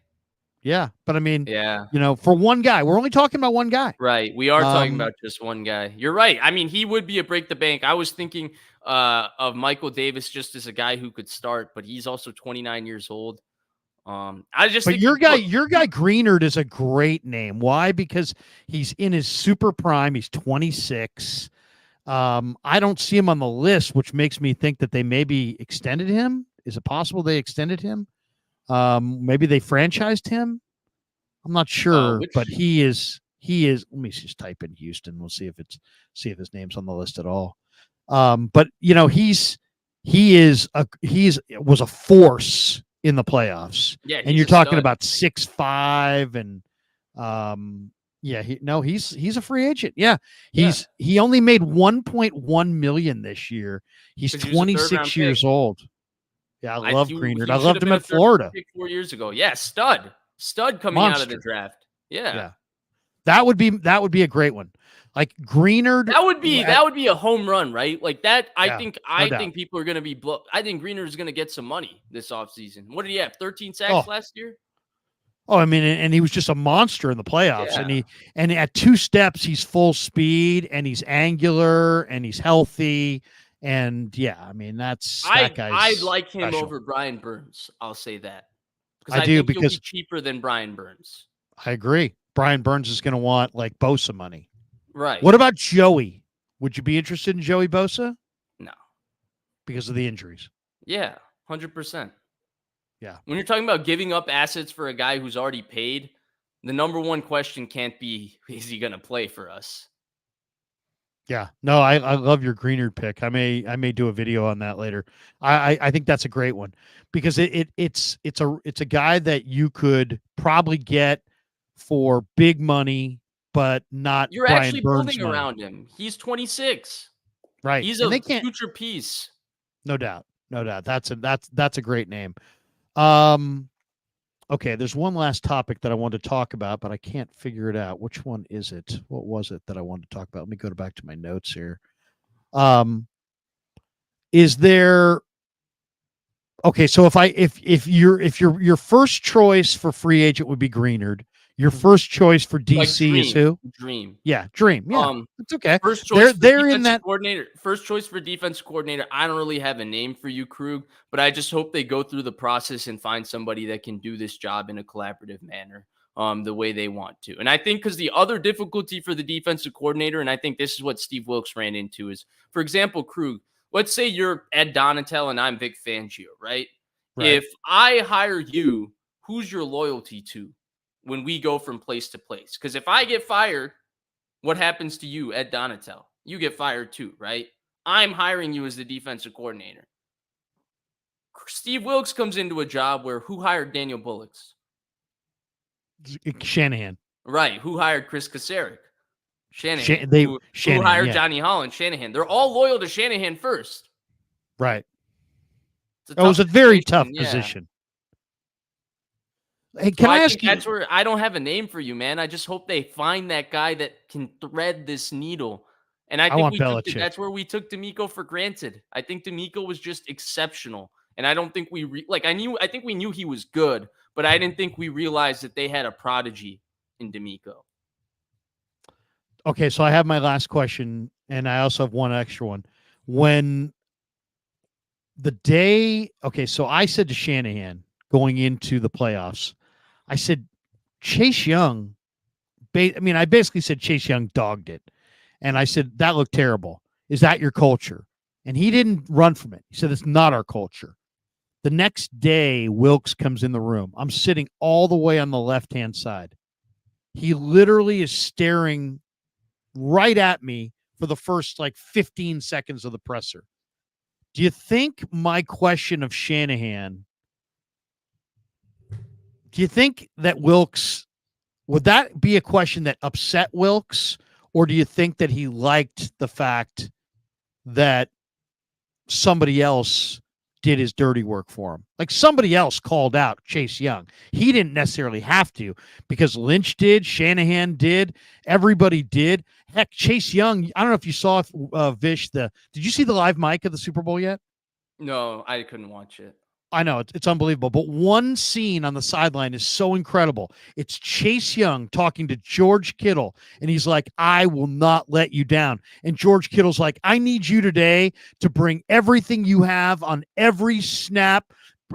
Yeah, but I mean, Yeah. for one guy, we're only talking about one guy. Right. We are talking Um, about just one guy. You're right. I mean, he would be a break the bank. I was thinking of Michael Davis just as a guy who could start, but he's also 29 years old. I just But think look, your guy Greenard is a great name. Why? Because he's in his super prime. He's 26. I don't see him on the list, which makes me think that they maybe extended him. Is it possible they extended him? Maybe they franchised him. I'm not sure, but which he is. Let me just type in Houston. We'll see if his name's on the list at all. But he was a force in the playoffs, yeah, and he's you're a talking stud. about 6'5" and yeah, he's a free agent. Yeah, Yeah, he only made 1.1 million this year. He's because he was a third round 26 pick. years old. Yeah, I I love he, Greenard. he I should loved have him been a at third round Florida. pick 4 years ago. Yeah, stud coming out of the Monster. draft. Yeah. Yeah. That would be a great one. Like Greenard. That would be a home run, right? Like that. Yeah, no I doubt. think people are going to be. I think Greener is going to get some money this offseason. What did he have? 13 sacks Oh, last year. I mean, and he was just a monster in the playoffs. Yeah, And at 2 steps, he's full speed and he's angular and he's healthy. And yeah, I mean, that guy's I like him special. over Brian Burns. I'll say that because I I do think he'll be because cheaper than Brian Burns. I agree. Brian Burns is going to want like Bosa money. Right? What about Joey? Would you be interested in Joey Bosa No. because of the injuries? Yeah, 100%. Yeah. When you're talking about giving up assets for a guy who's already paid, the number one question can't be, is he going to play for us? Yeah, no, I love your Greenard pick. I may do a video on that later. I think that's a great one because it's a guy that you could probably get for big money, but not You're Brian actually Burns building money. around him. He's 26. Right. He's And a they can't, future piece. no doubt. No doubt. That's a great name. Okay, there's one last topic that I wanted to talk about, but I can't figure it out. Which one is it? What was it that I wanted to talk about? Let me go back to my notes here. Is there okay, so if your first choice for free agent would be Greenard, your first choice for DC is who? Dream. Yeah, Dream. Yeah, it's okay. First choice They're in that coordinator. First choice for defense coordinator. I don't really have a name for you, Krug, but I just hope they go through the process and find somebody that can do this job in a collaborative manner, the way they want to. And I think because the other difficulty for the defensive coordinator, and I think this is what Steve Wilkes ran into, is, for example, Krug. Let's say you're Ed Donatel and I'm Vic Fangio, right? Right. If I hire you, who's your loyalty to when we go from place to place? Because if I get fired, what happens to you, Ed Donatel? You get fired too, right? I'm hiring you as the defensive coordinator. Steve Wilks comes into a job where who hired Daniel Bullocks? Shanahan. Right. Who hired Chris Kasarik? Shanahan. Who Shanahan, hired yeah. Johnny Holland? Shanahan. They're all loyal to Shanahan first. Right. It was a very tough yeah. position. Hey, So can I I ask think you? that's where I don't have a name for you, man. I just hope they find that guy that can thread this needle. And I think want Belichick. that's where we took D'Amico for granted. I think D'Amico was just exceptional. And I don't think I think we knew he was good, but I didn't think we realized that they had a prodigy in D'Amico. Okay, so I have my last question, and I also have one extra one. When the day, okay, so I said to Shanahan going into the playoffs, I said, Chase Young, I basically said Chase Young dogged it. And I said, that looked terrible. Is that your culture? And he didn't run from it. He said, it's not our culture. The next day, Wilks comes in the room. I'm sitting all the way on the left-hand side. He literally is staring right at me for the first 15 seconds of the presser. Do you think my question of Shanahan, do you think that Wilks, would that be a question that upset Wilks? Or do you think that he liked the fact that somebody else did his dirty work for him? Like somebody else called out Chase Young. He didn't necessarily have to because Lynch did, Shanahan did, everybody did. Heck, Chase Young, I don't know if you saw Vish, did you see the live mic of the Super Bowl yet? No, I couldn't watch it. I know it's unbelievable, but one scene on the sideline is so incredible. It's Chase Young talking to George Kittle, and he's like, I will not let you down. And George Kittle's like, I need you today to bring everything you have on every snap.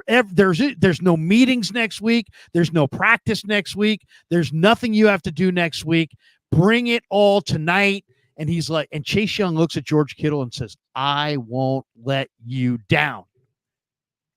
There's no meetings next week. There's no practice next week. There's nothing you have to do next week. Bring it all tonight. And he's like, and Chase Young looks at George Kittle and says, I won't let you down.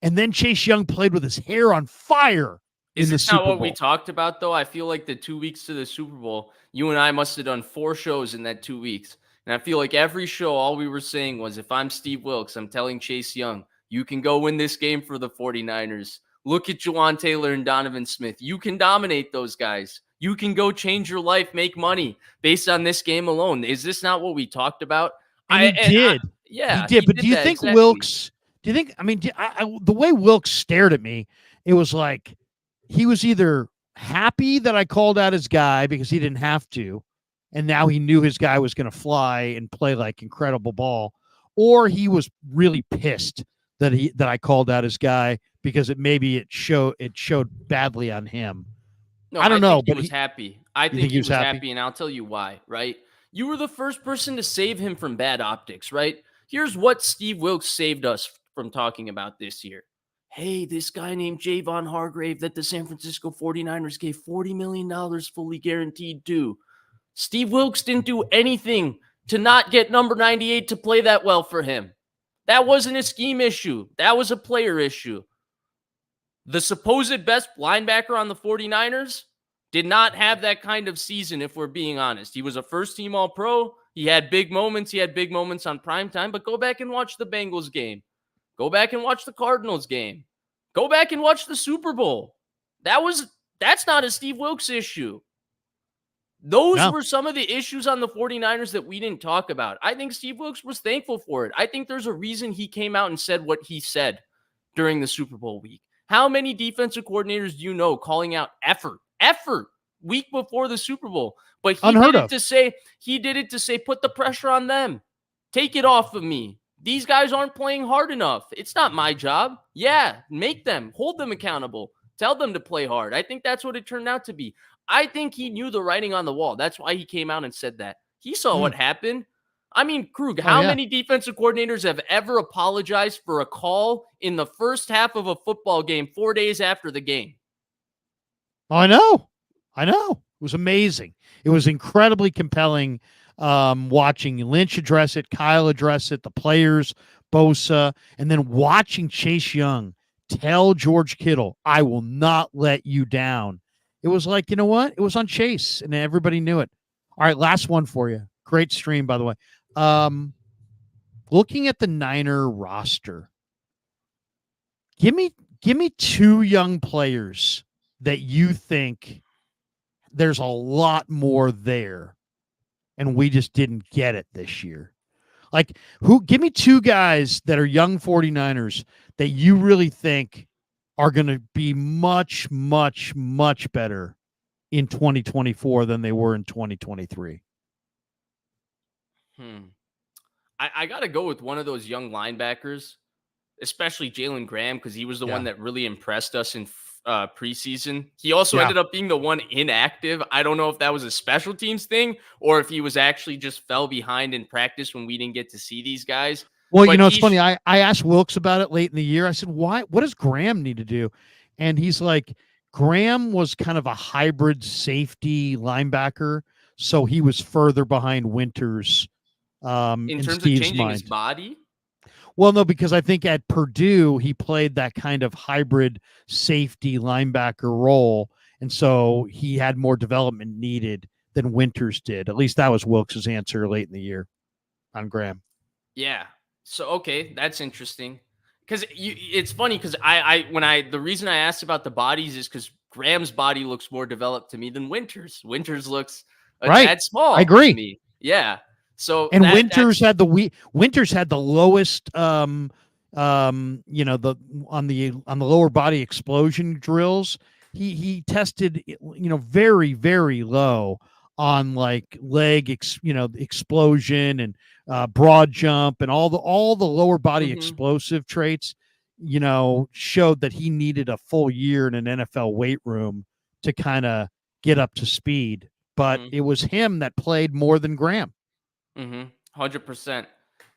And then Chase Young played with his hair on fire in the Super Bowl. Is this not what we talked about, though? I feel like the 2 weeks to the Super Bowl, you and I must have done 4 shows in that 2 weeks. And I feel like every show, all we were saying was, if I'm Steve Wilks, I'm telling Chase Young, you can go win this game for the 49ers. Look at Juwan Taylor and Donovan Smith. You can dominate those guys. You can go change your life, make money based on this game alone. Is this not what we talked about? And he did. Yeah, he did. But do you think exactly. Wilks? Do you think? I mean, the way Wilks stared at me, it was like he was either happy that I called out his guy because he didn't have to, and now he knew his guy was going to fly and play like incredible ball, or he was really pissed that I called out his guy because it showed badly on him. No, I don't know, but he was happy. I think he was happy, and I'll tell you why. Right? You were the first person to save him from bad optics. Right? Here's what Steve Wilks saved us from talking about this year. Hey, this guy named Javon Hargrave that the San Francisco 49ers gave $40 million fully guaranteed to. Steve Wilks didn't do anything to not get number 98 to play that well for him. That wasn't a scheme issue. That was a player issue. The supposed best linebacker on the 49ers did not have that kind of season, if we're being honest. He was a first-team All-Pro. He had big moments. He had big moments on primetime, but go back and watch the Bengals game. Go back and watch the Cardinals game. Go back and watch the Super Bowl. That's not a Steve Wilks issue. Those were some of the issues on the 49ers that we didn't talk about. I think Steve Wilks was thankful for it. I think there's a reason he came out and said what he said during the Super Bowl week. How many defensive coordinators do you know calling out effort week before the Super Bowl? But he did it to say, put the pressure on them. Take it off of me. These guys aren't playing hard enough. It's not my job. Yeah, make them. Hold them accountable. Tell them to play hard. I think that's what it turned out to be. I think he knew the writing on the wall. That's why he came out and said that. He saw what happened. I mean, Krug, how many defensive coordinators have ever apologized for a call in the first half of a football game 4 days after the game? I know. It was amazing. It was incredibly compelling watching Lynch address it, Kyle address it, the players, Bosa, and then watching Chase Young tell George Kittle, I will not let you down. It was like, you know what? It was on Chase, and everybody knew it. All right, last one for you. Great stream, by the way. Looking at the Niner roster, give me two young players that you think there's a lot more there, and we just didn't get it this year. Like, give me two guys that are young 49ers that you really think are going to be much, much, much better in 2024 than they were in 2023. I got to go with one of those young linebackers, especially Jalen Graham, because he was the one that really impressed us in preseason. He also ended up being the one inactive. I don't know if that was a special teams thing or if he was actually just fell behind in practice when we didn't get to see these guys. Well, but it's funny. I asked Wilkes about it late in the year. I said, what does Graham need to do? And he's like, Graham was kind of a hybrid safety linebacker, so he was further behind Winters in terms Steve's of changing mind. His body. Well, no, because I think at Purdue, he played that kind of hybrid safety linebacker role. And so he had more development needed than Winters did. At least that was Wilkes' answer late in the year on Graham. Yeah. So, okay, that's interesting. Because it's funny because the reason I asked about the bodies is because Graham's body looks more developed to me than Winters. Winters looks a tad small. I agree. To me. Yeah. So and Winters had the lowest the on the lower body explosion drills. He tested very, very low on like leg explosion and broad jump and all the lower body explosive traits, showed that he needed a full year in an NFL weight room to kind of get up to speed. But it was him that played more than Graham. 100%.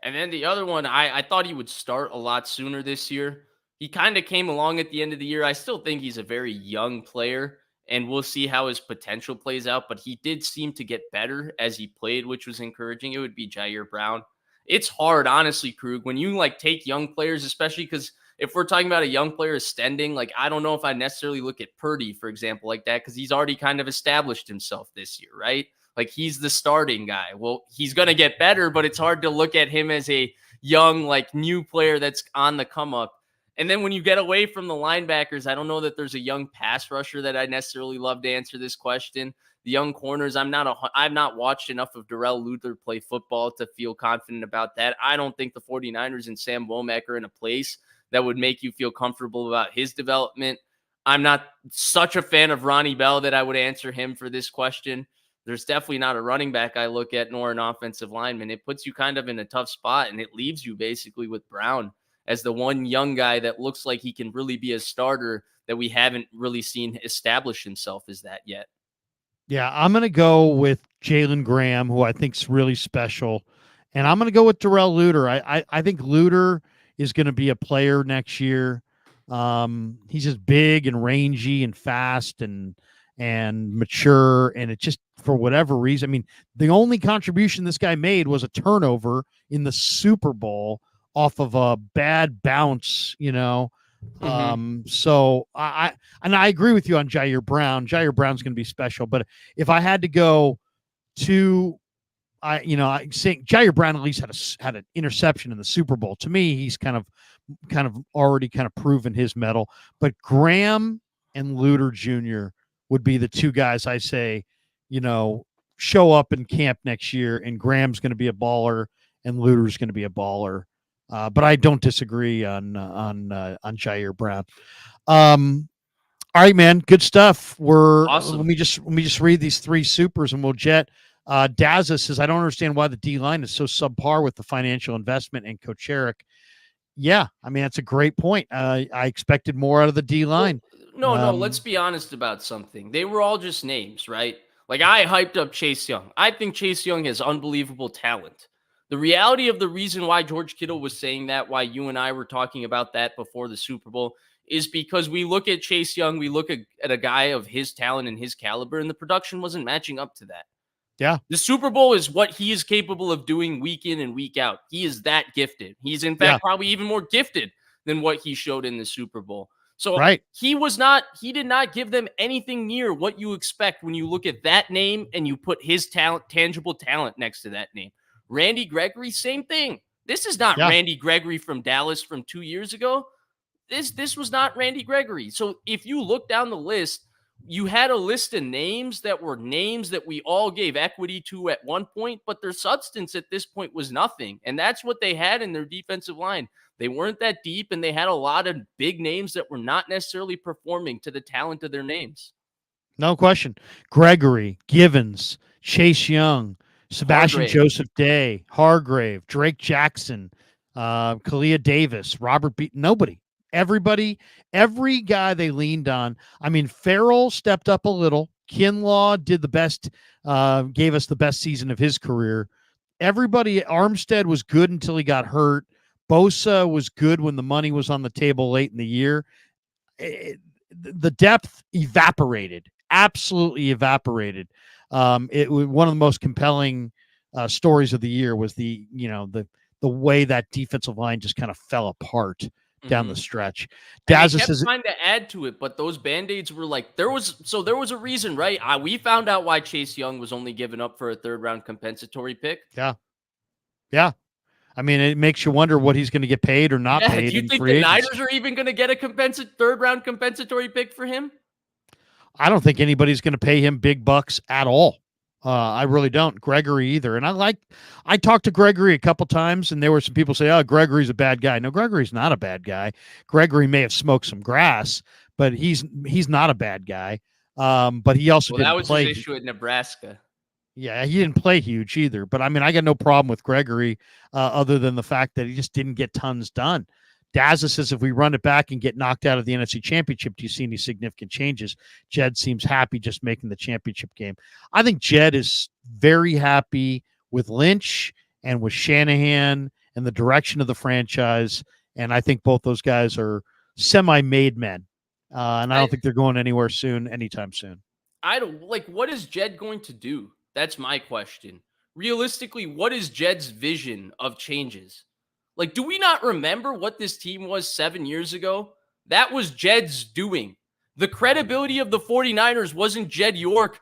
And then the other one, I thought he would start a lot sooner this year. He kind of came along at the end of the year. I still think he's a very young player, and we'll see how his potential plays out. But he did seem to get better as he played, which was encouraging. It would be Jair Brown. It's hard, honestly, Krug, when you like take young players, especially because if we're talking about a young player extending, like I don't know if I necessarily look at Purdy, for example, like that, because he's already kind of established himself this year, right? Like he's the starting guy. Well, he's going to get better, but it's hard to look at him as a young, like new player that's on the come up. And then when you get away from the linebackers, I don't know that there's a young pass rusher that I necessarily love to answer this question. The young corners, I've not watched enough of Darrell Luther play football to feel confident about that. I don't think the 49ers and Sam Womack are in a place that would make you feel comfortable about his development. I'm not such a fan of Ronnie Bell that I would answer him for this question. There's definitely not a running back I look at nor an offensive lineman. It puts you kind of in a tough spot, and it leaves you basically with Brown as the one young guy that looks like he can really be a starter that we haven't really seen establish himself as that yet. Yeah, I'm going to go with Jalen Graham, who I think is really special. And I'm going to go with Darrell Luther. I think Luther is going to be a player next year. He's just big and rangy and fast and mature. And it just, for whatever reason, I mean, the only contribution this guy made was a turnover in the Super Bowl off of a bad bounce, So I agree with you on Jair Brown. Jair Brown's going to be special, but if I had to go to, I think Jair Brown at least had an interception in the Super Bowl. To me, he's kind of already proven his mettle. But Graham and Luther Jr. would be the two guys I say, show up in camp next year, and Graham's going to be a baller and Luther's going to be a baller. But I don't disagree on Jair Brown. All right, man, good stuff. We're awesome. Let me just read these three supers and we'll jet. Dazza says, I don't understand why the D line is so subpar with the financial investment and Kocherik. Yeah, I mean that's a great point. I expected more out of the D line. Well, no. Let's be honest about something. They were all just names, right? Like I hyped up Chase Young. I think Chase Young has unbelievable talent. The reality of the reason why George Kittle was saying that, why you and I were talking about that before the Super Bowl, is because we look at Chase Young, we look at a guy of his talent and his caliber, and the production wasn't matching up to that. Yeah. The Super Bowl is what he is capable of doing week in and week out. He is that gifted. He's, in fact, probably even more gifted than what he showed in the Super Bowl. So Right. he did not give them anything near what you expect when you look at that name and you put his tangible talent next to that name. Randy Gregory, same thing. This is not Yeah. Randy Gregory from Dallas from 2 years ago. This was not Randy Gregory. So if you look down the list, you had a list of names that were names that we all gave equity to at one point, but their substance at this point was nothing. And that's what they had in their defensive line. They weren't that deep, and they had a lot of big names that were not necessarily performing to the talent of their names. No question. Gregory, Givens, Chase Young, Sebastian Hargrave. Joseph Day, Hargrave, Drake Jackson, Kalia Davis, Robert B. Nobody. Everybody, every guy they leaned on. I mean, Farrell stepped up a little. Kinlaw did the best, gave us the best season of his career. Everybody, Armstead was good until he got hurt. Bosa was good when the money was on the table late in the year. The depth evaporated, absolutely evaporated. It was one of the most compelling stories of the year was the way that defensive line just kind of fell apart down the stretch. Dazza says trying to add to it, but those band-aids were like there was a reason, right? We found out why Chase Young was only given up for a third-round compensatory pick. Yeah. I mean, it makes you wonder what he's going to get paid or not paid. Do you think the Niners are even going to get a third-round compensatory pick for him? I don't think anybody's going to pay him big bucks at all. I really don't. Gregory either. And I talked to Gregory a couple times, and there were some people say, "Oh, Gregory's a bad guy." No, Gregory's not a bad guy. Gregory may have smoked some grass, but he's not a bad guy. But he also didn't play. That was his issue at Nebraska. Yeah, he didn't play huge either. But I mean, I got no problem with Gregory, other than the fact that he just didn't get tons done. Dazza says, if we run it back and get knocked out of the NFC Championship, do you see any significant changes? Jed seems happy just making the championship game. I think Jed is very happy with Lynch and with Shanahan and the direction of the franchise. And I think both those guys are semi-made men. And I don't think they're going anywhere soon, anytime soon. What is Jed going to do? That's my question. Realistically, what is Jed's vision of changes? Like, do we not remember what this team was 7 years ago? That was Jed's doing. The credibility of the 49ers wasn't Jed York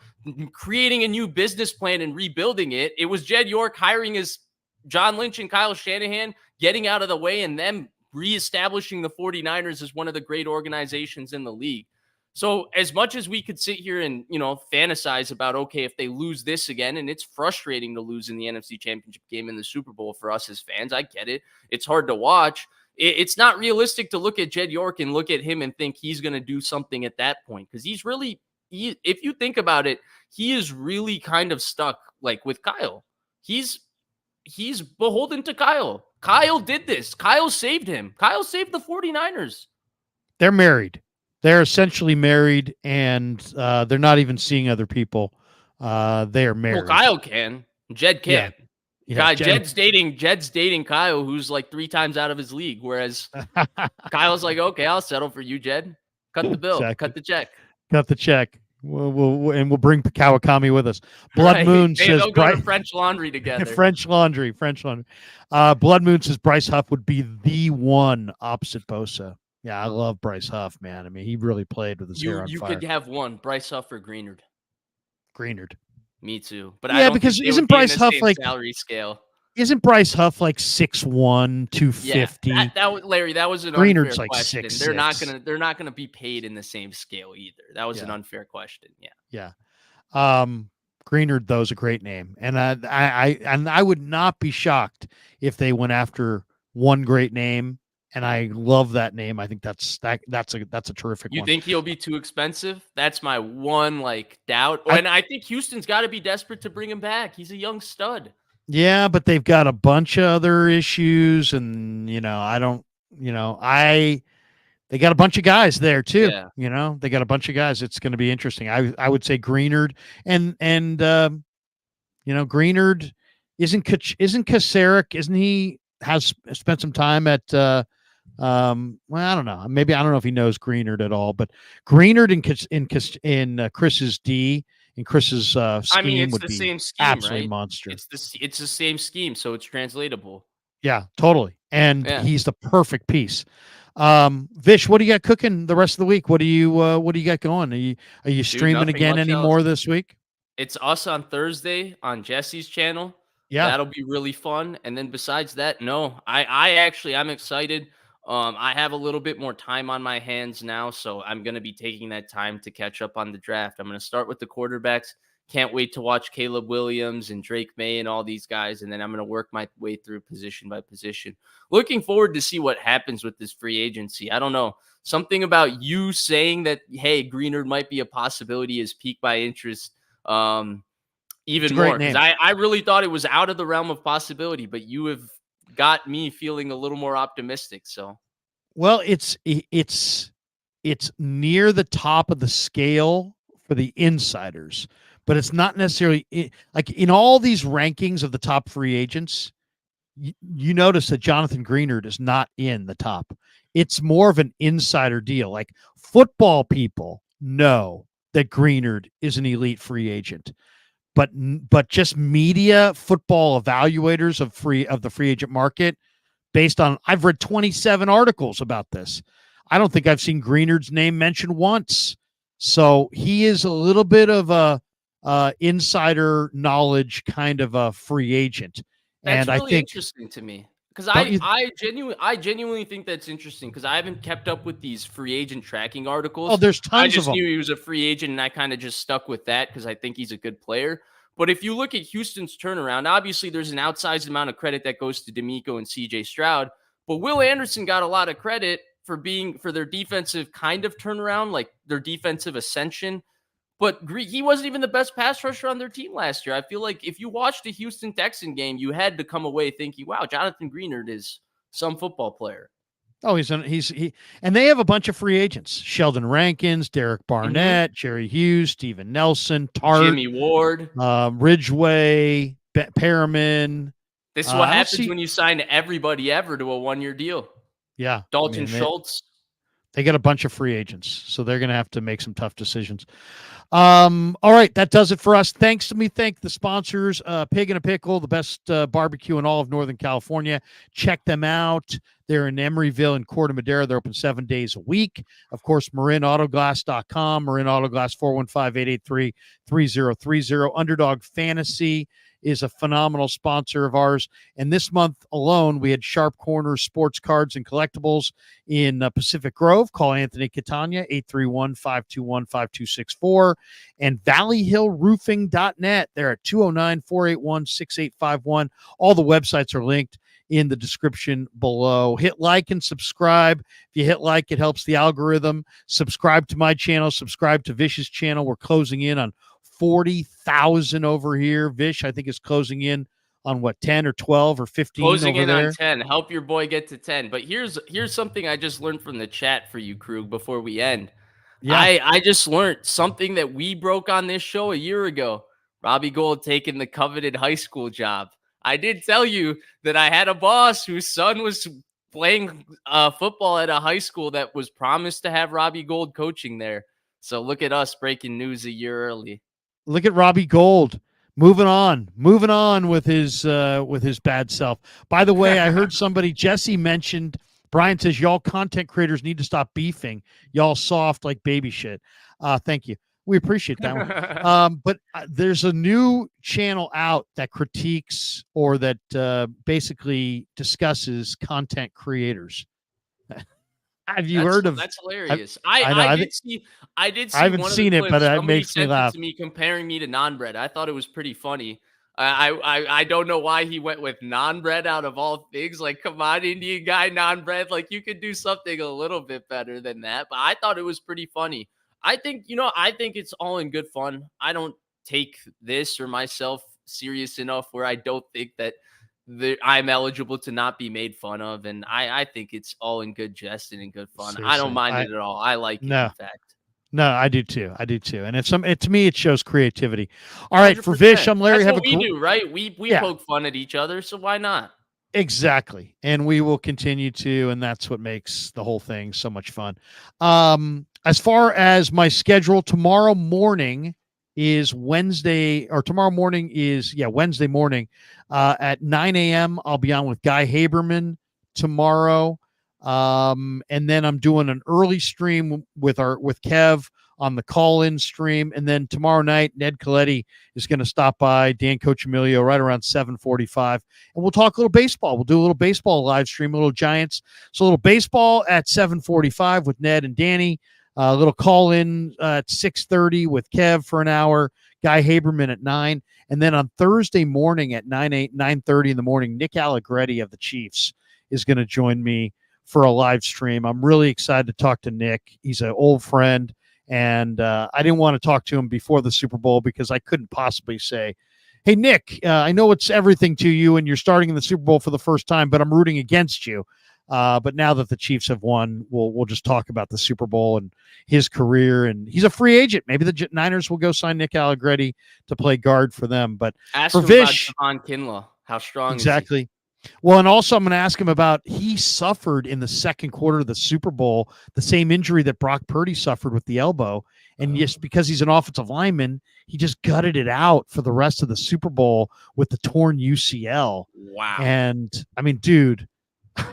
creating a new business plan and rebuilding it. It was Jed York hiring his John Lynch and Kyle Shanahan, getting out of the way, and them reestablishing the 49ers as one of the great organizations in the league. So as much as we could sit here and, fantasize about, okay, if they lose this again, and it's frustrating to lose in the NFC Championship game in the Super Bowl for us as fans, I get it. It's hard to watch. It's not realistic to look at Jed York and look at him and think he's going to do something at that point, because he's really, if you think about it, he is really kind of stuck like with Kyle. He's beholden to Kyle. Kyle did this. Kyle saved him. Kyle saved the 49ers. They're married. They're essentially married, and they're not even seeing other people. They are married. Well, Kyle can. Jed can't. Yeah, Jed's dating Kyle, who's like 3 times out of his league, whereas Kyle's like, okay, I'll settle for you, Jed. Cut the bill. Exactly. Cut the check. Cut the check. We'll bring Kawakami with us. Blood Moon says they'll go to French Laundry together. French Laundry. Blood Moon says Bryce Huff would be the one opposite Bosa. Yeah, I love Bryce Huff, man. I mean, he really played with his hair on fire. You could have one, Bryce Huff or Greenard. Me too. But yeah, because isn't Bryce Huff like salary scale? Isn't Bryce Huff like 6'1", 250? Yeah, that Larry, that was an Greenard's unfair like question. 6'6". They're not gonna be paid in the same scale either. That was an unfair question. Yeah. Greenard though is a great name, and I would not be shocked if they went after one great name. And I love that name. I think that's a terrific one. You think he'll be too expensive? That's my one doubt. And I think Houston's got to be desperate to bring him back. He's a young stud. Yeah, but they've got a bunch of other issues, and they got a bunch of guys there too. Yeah. They got a bunch of guys. It's going to be interesting. I would say Greenard and Greenard isn't Kasarik, isn't he has spent some time at well, I don't know. Maybe I don't know if he knows Greenard at all, but Greenard in Chris's D and Chris's scheme would be same scheme, absolutely right? monstrous. It's the same scheme, so it's translatable. Yeah, totally. and Yeah. he's the perfect piece. Vish, what do you got cooking the rest of the week? What do you got going? Are you Dude, streaming nothing again much else. anymore this week? It's us on Thursday on Jesse's channel. Yeah. That'll be really fun. And then besides that, no, I'm excited. I have a little bit more time on my hands now, so I'm gonna be taking that time to catch up on the draft. I'm gonna start with the quarterbacks. Can't wait to watch Caleb Williams and Drake May and all these guys, and then I'm gonna work my way through position by position. Looking forward to see what happens with this free agency. I don't know. Something about you saying that, hey, Greenard might be a possibility is piqued my interest um, It's a even great more because name. I really thought it was out of the realm of possibility, but you have got me feeling a little more optimistic. So Well, it's near the top of the scale for the insiders, but it's not necessarily like in all these rankings of the top free agents. You notice that Jonathan Greenard is not in the top. It's more of an insider deal. Like football people know that Greenard is an elite free agent, but just media football evaluators of the free agent market based on I've read 27 articles about this. I don't think I've seen Greenard's name mentioned once. So he is a little bit of a insider knowledge kind of a free agent. that's And I really think interesting to me because don't you I genuinely think that's interesting because I haven't kept up with these free agent tracking oh articles. there's I tons of just them. knew he was a free agent and I kind of just stuck with that because I think he's a good player. But if you look at Houston's turnaround, obviously there's an outsized amount of credit that goes to D'Amico and CJ Stroud, but Will Anderson got a lot of credit for their defensive kind of turnaround, like their defensive ascension. But he wasn't even the best pass rusher on their team last year. I feel like if you watched the Houston Texan game, you had to come away thinking, "Wow, Jonathan Greenard is some football player." Oh, and they have a bunch of free agents: Sheldon Rankins, Derek Mhm. Barnett, Jerry Hughes, Steven Nelson, Tart, Jimmy Ward. Ridgeway, Perriman. This is what I don't happens see. when you sign everybody ever to a one-year deal. Yeah, I Dalton mean Schultz. they got a bunch of free agents, so they're going to have to make some tough decisions. All right, that does it for us. Thank the sponsors, Pig and a Pickle, the best barbecue in all of Northern California. Check them out. They're in Emeryville and Corte Madera. They're open 7 days a week. Of course, MarinAutoglass.com, Marin Autoglass 415-883-3030. Underdog Fantasy is a phenomenal sponsor of ours. And this month alone, we had Sharp Corners Sports Cards and Collectibles in Pacific Grove. Call Anthony Catania, 831-521-5264. And ValleyHillRoofing.net. They're at 209-481-6851. All the websites are linked in the description below. Hit like and subscribe. If you hit like, it helps the algorithm. Subscribe to my channel. Subscribe to Vish's channel. We're closing in on 40,000 over here. Vish, I think, is closing in on what, 10 or 12 or 15 Closing over in on there. 10. Help your boy get to 10. But here's something I just learned from the chat for you, Krug, before we end. Yeah. I just learned something that we broke on this show a year ago. Robbie Gould taking the coveted high school job. I did tell you that I had a boss whose son was playing football at a high school that was promised to have Robbie Gould coaching there. So look at us breaking news a year early. Look at Robbie Gould moving on with his bad self. By the way, I heard Jesse mentioned, Brian says, y'all content creators need to stop beefing. Y'all soft like baby shit. Thank you. We appreciate that one. But there's a new channel out that critiques or that basically discusses content creators. Have you heard of? That's hilarious. I know. I did I see haven't one of the seen it, but clips. it Somebody makes me sent it laugh. to me comparing me to non-bread. I thought it was pretty funny. I don't know why he went with non-bread out of all things. Like, come on, Indian guy, non-bread. Like, you could do something a little bit better than that. But I thought it was pretty funny. I think it's all in good fun. I don't take this or myself serious enough where I don't think that I'm eligible to not be made fun of, and I think it's all in good jest and in good fun. I don't Seriously, mind it at all. I like it, no. in fact. No, I do too. And to me, it shows creativity. All right, for Vish, 100%. I'm Larry. That's Have what a we do, right? We yeah, poke fun at each other, so why not? exactly, and we will continue to, and that's what makes the whole thing so much fun. As far as my schedule, tomorrow morning is Wednesday morning at 9 a.m. I'll be on with Guy Haberman tomorrow. And then I'm doing an early stream with Kev on the call-in stream. And then tomorrow night, Ned Coletti is going to stop by, Dan Cochimilio, right around 7:45. And we'll talk a little baseball. We'll do a little baseball live stream, a little Giants. So a little baseball at 7:45 with Ned and Danny. A little call-in at 6:30 with Kev for an hour. Guy Haberman at 9. And then on Thursday morning at 9:30 in the morning, Nick Allegretti of the Chiefs is going to join me for a live stream. I'm really excited to talk to Nick. He's an old friend, and I didn't want to talk to him before the Super Bowl because I couldn't possibly say, hey, Nick, I know it's everything to you and you're starting in the Super Bowl for the first time, but I'm rooting against you. But now that the Chiefs have won, we'll just talk about the Super Bowl and his career. And he's a free agent. Maybe the Niners will go sign Nick Allegretti to play guard for them. But ask for him Vish, about Javon Kinlaw. How strong exactly. is he? Well, and also I'm going to ask him about he suffered in the second quarter of the Super Bowl the same injury that Brock Purdy suffered with the elbow. And just because he's an offensive lineman, he just gutted it out for the rest of the Super Bowl with the torn UCL. Wow. And I mean, dude,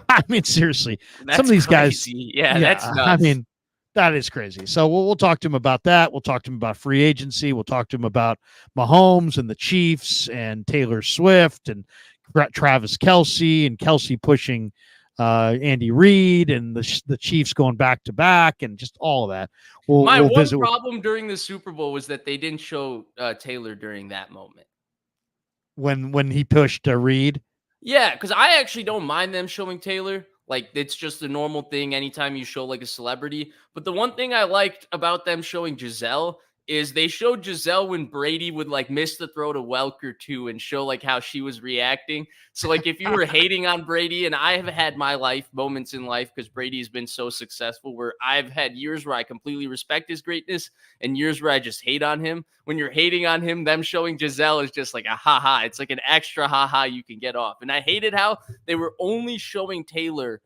I mean, seriously, that's some of these crazy. guys. Yeah, that's nuts. I mean, that is crazy. So we'll talk to him about that. We'll talk to him about free agency. We'll talk to him about Mahomes and the Chiefs and Taylor Swift and Travis Kelce and Kelce pushing Andy Reid and the Chiefs going back to back and just all of that. My one problem during the Super Bowl was that they didn't show Taylor during that moment. When he pushed Reid? Yeah, because I actually don't mind them showing Taylor. Like, it's just a normal thing anytime you show like a celebrity. But the one thing I liked about them showing Giselle is they showed Giselle when Brady would like miss the throw to Welker too and show like how she was reacting. So like if you were hating on Brady, and I have had my moments in life because Brady's been so successful where I've had years where I completely respect his greatness and years where I just hate on him. When you're hating on him, them showing Giselle is just like a haha. It's like an extra haha you can get off. And I hated how they were only showing Taylor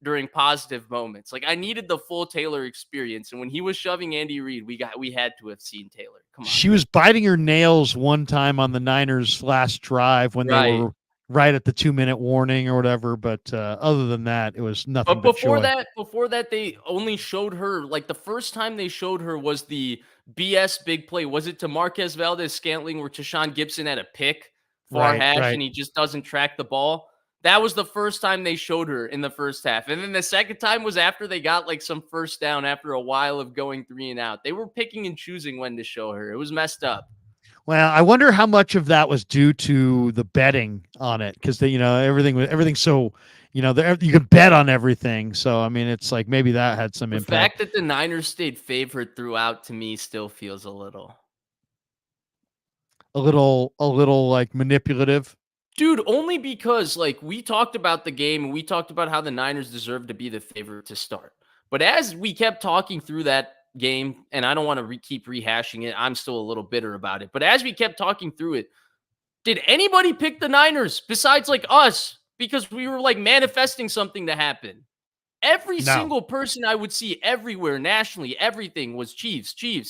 during positive moments. Like I needed the full Taylor experience. And when he was shoving Andy Reid, we had to have seen Taylor. Come on. She was biting her nails one time on the Niners last drive when they were right at the 2-minute warning or whatever. But other than that, it was nothing. But before that, they only showed her, like the first time they showed her was the BS big play. Was it to Marquez Valdez-Scantling where Tashawn Gibson had a pick far hash and he just doesn't track the ball? That was the first time they showed her in the first half. And then the second time was after they got like some first down after a while of going 3 and out. They were picking and choosing when to show her. It was messed up. Well, I wonder how much of that was due to the betting on it. Cause everything's so, you can bet on everything. So, I mean, it's like, maybe that had some impact. The fact that the Niners stayed favored throughout to me still feels a little like manipulative. Dude, only because like we talked about the game and we talked about how the Niners deserve to be the favorite to start. But as we kept talking through that game, and I don't want to keep rehashing it, I'm still a little bitter about it. But as we kept talking through it, did anybody pick the Niners besides like us? Because we were like manifesting something to happen. Every single person I would see everywhere, nationally, everything was Chiefs. And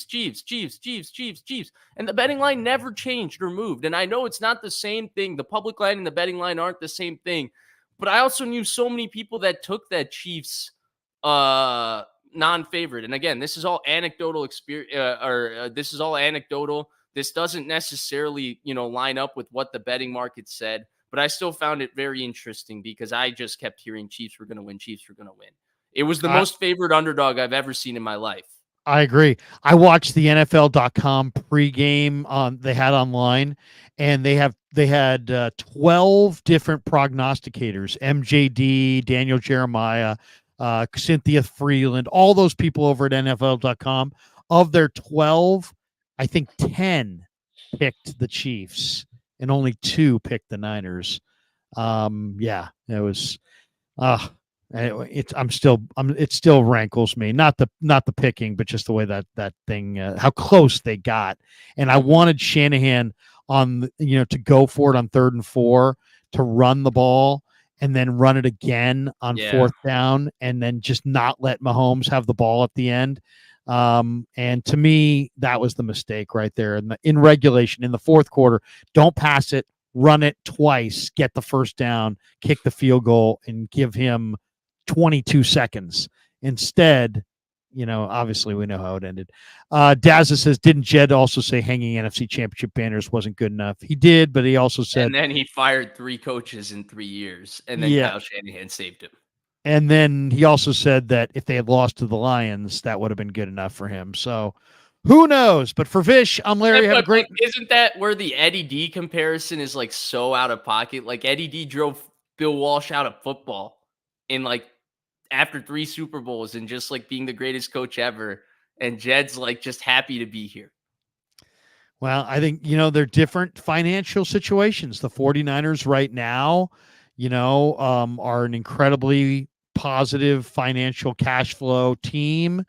the betting line never changed or moved. And I know it's not the same thing. The public line and the betting line aren't the same thing. But I also knew so many people that took that Chiefs non-favorite. And again, this is all anecdotal experience, this is all anecdotal. This doesn't necessarily, line up with what the betting market said. But I still found it very interesting because I just kept hearing Chiefs were going to win. Chiefs were going to win. It was the most favored underdog I've ever seen in my life. I agree. I watched the NFL.com pregame they had online, and they had 12 different prognosticators: MJD, Daniel Jeremiah, Cynthia Freeland, all those people over at NFL.com. Of their 12, I think 10 picked the Chiefs. And only 2 picked the Niners. It was. It still rankles me. Not the picking, but just the way that thing, how close they got. And I wanted Shanahan to go for it on 3rd and 4 to run the ball and then run it again on 4th down, and then just not let Mahomes have the ball at the end. And to me, that was the mistake right there. In regulation, in the 4th quarter, don't pass it, run it twice, get the first down, kick the field goal, and give him 22 seconds. Instead, obviously we know how it ended. Dazza says, didn't Jed also say hanging NFC Championship banners wasn't good enough? He did, but he also said... And then he fired 3 coaches in 3 years, and then Kyle Shanahan saved him. And then he also said that if they had lost to the Lions, that would have been good enough for him. So who knows? But for Vish, I'm Larry. Have a great... Isn't that where the Eddie D comparison is like so out of pocket? Like Eddie D drove Bill Walsh out of football in like after 3 Super Bowls and just like being the greatest coach ever. And Jed's like just happy to be here. Well, I think, they're different financial situations. The 49ers right now, are an incredibly positive financial cash flow team.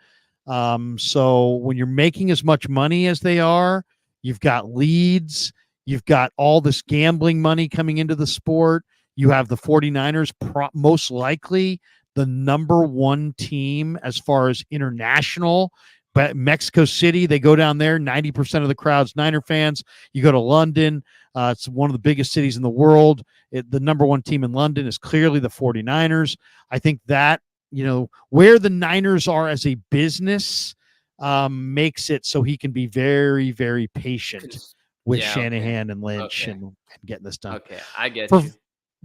So when you're making as much money as they are, you've got leads, you've got all this gambling money coming into the sport. You have the 49ers most likely the number 1 team as far as international. But Mexico City, they go down there, 90% of the crowd's Niner fans. You go to London, it's one of the biggest cities in the world. The number 1 team in London is clearly the 49ers. I think that, where the Niners are as a business makes it so he can be very, very patient with Shanahan and Lynch and getting this done. Okay, I get you.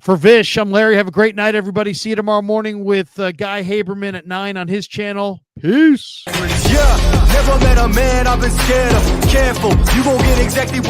For Vish, I'm Larry. Have a great night, everybody. See you tomorrow morning with Guy Haberman at 9 on his channel. Peace. Yeah, never met a man I've been scared of. Careful, you gon' get exactly what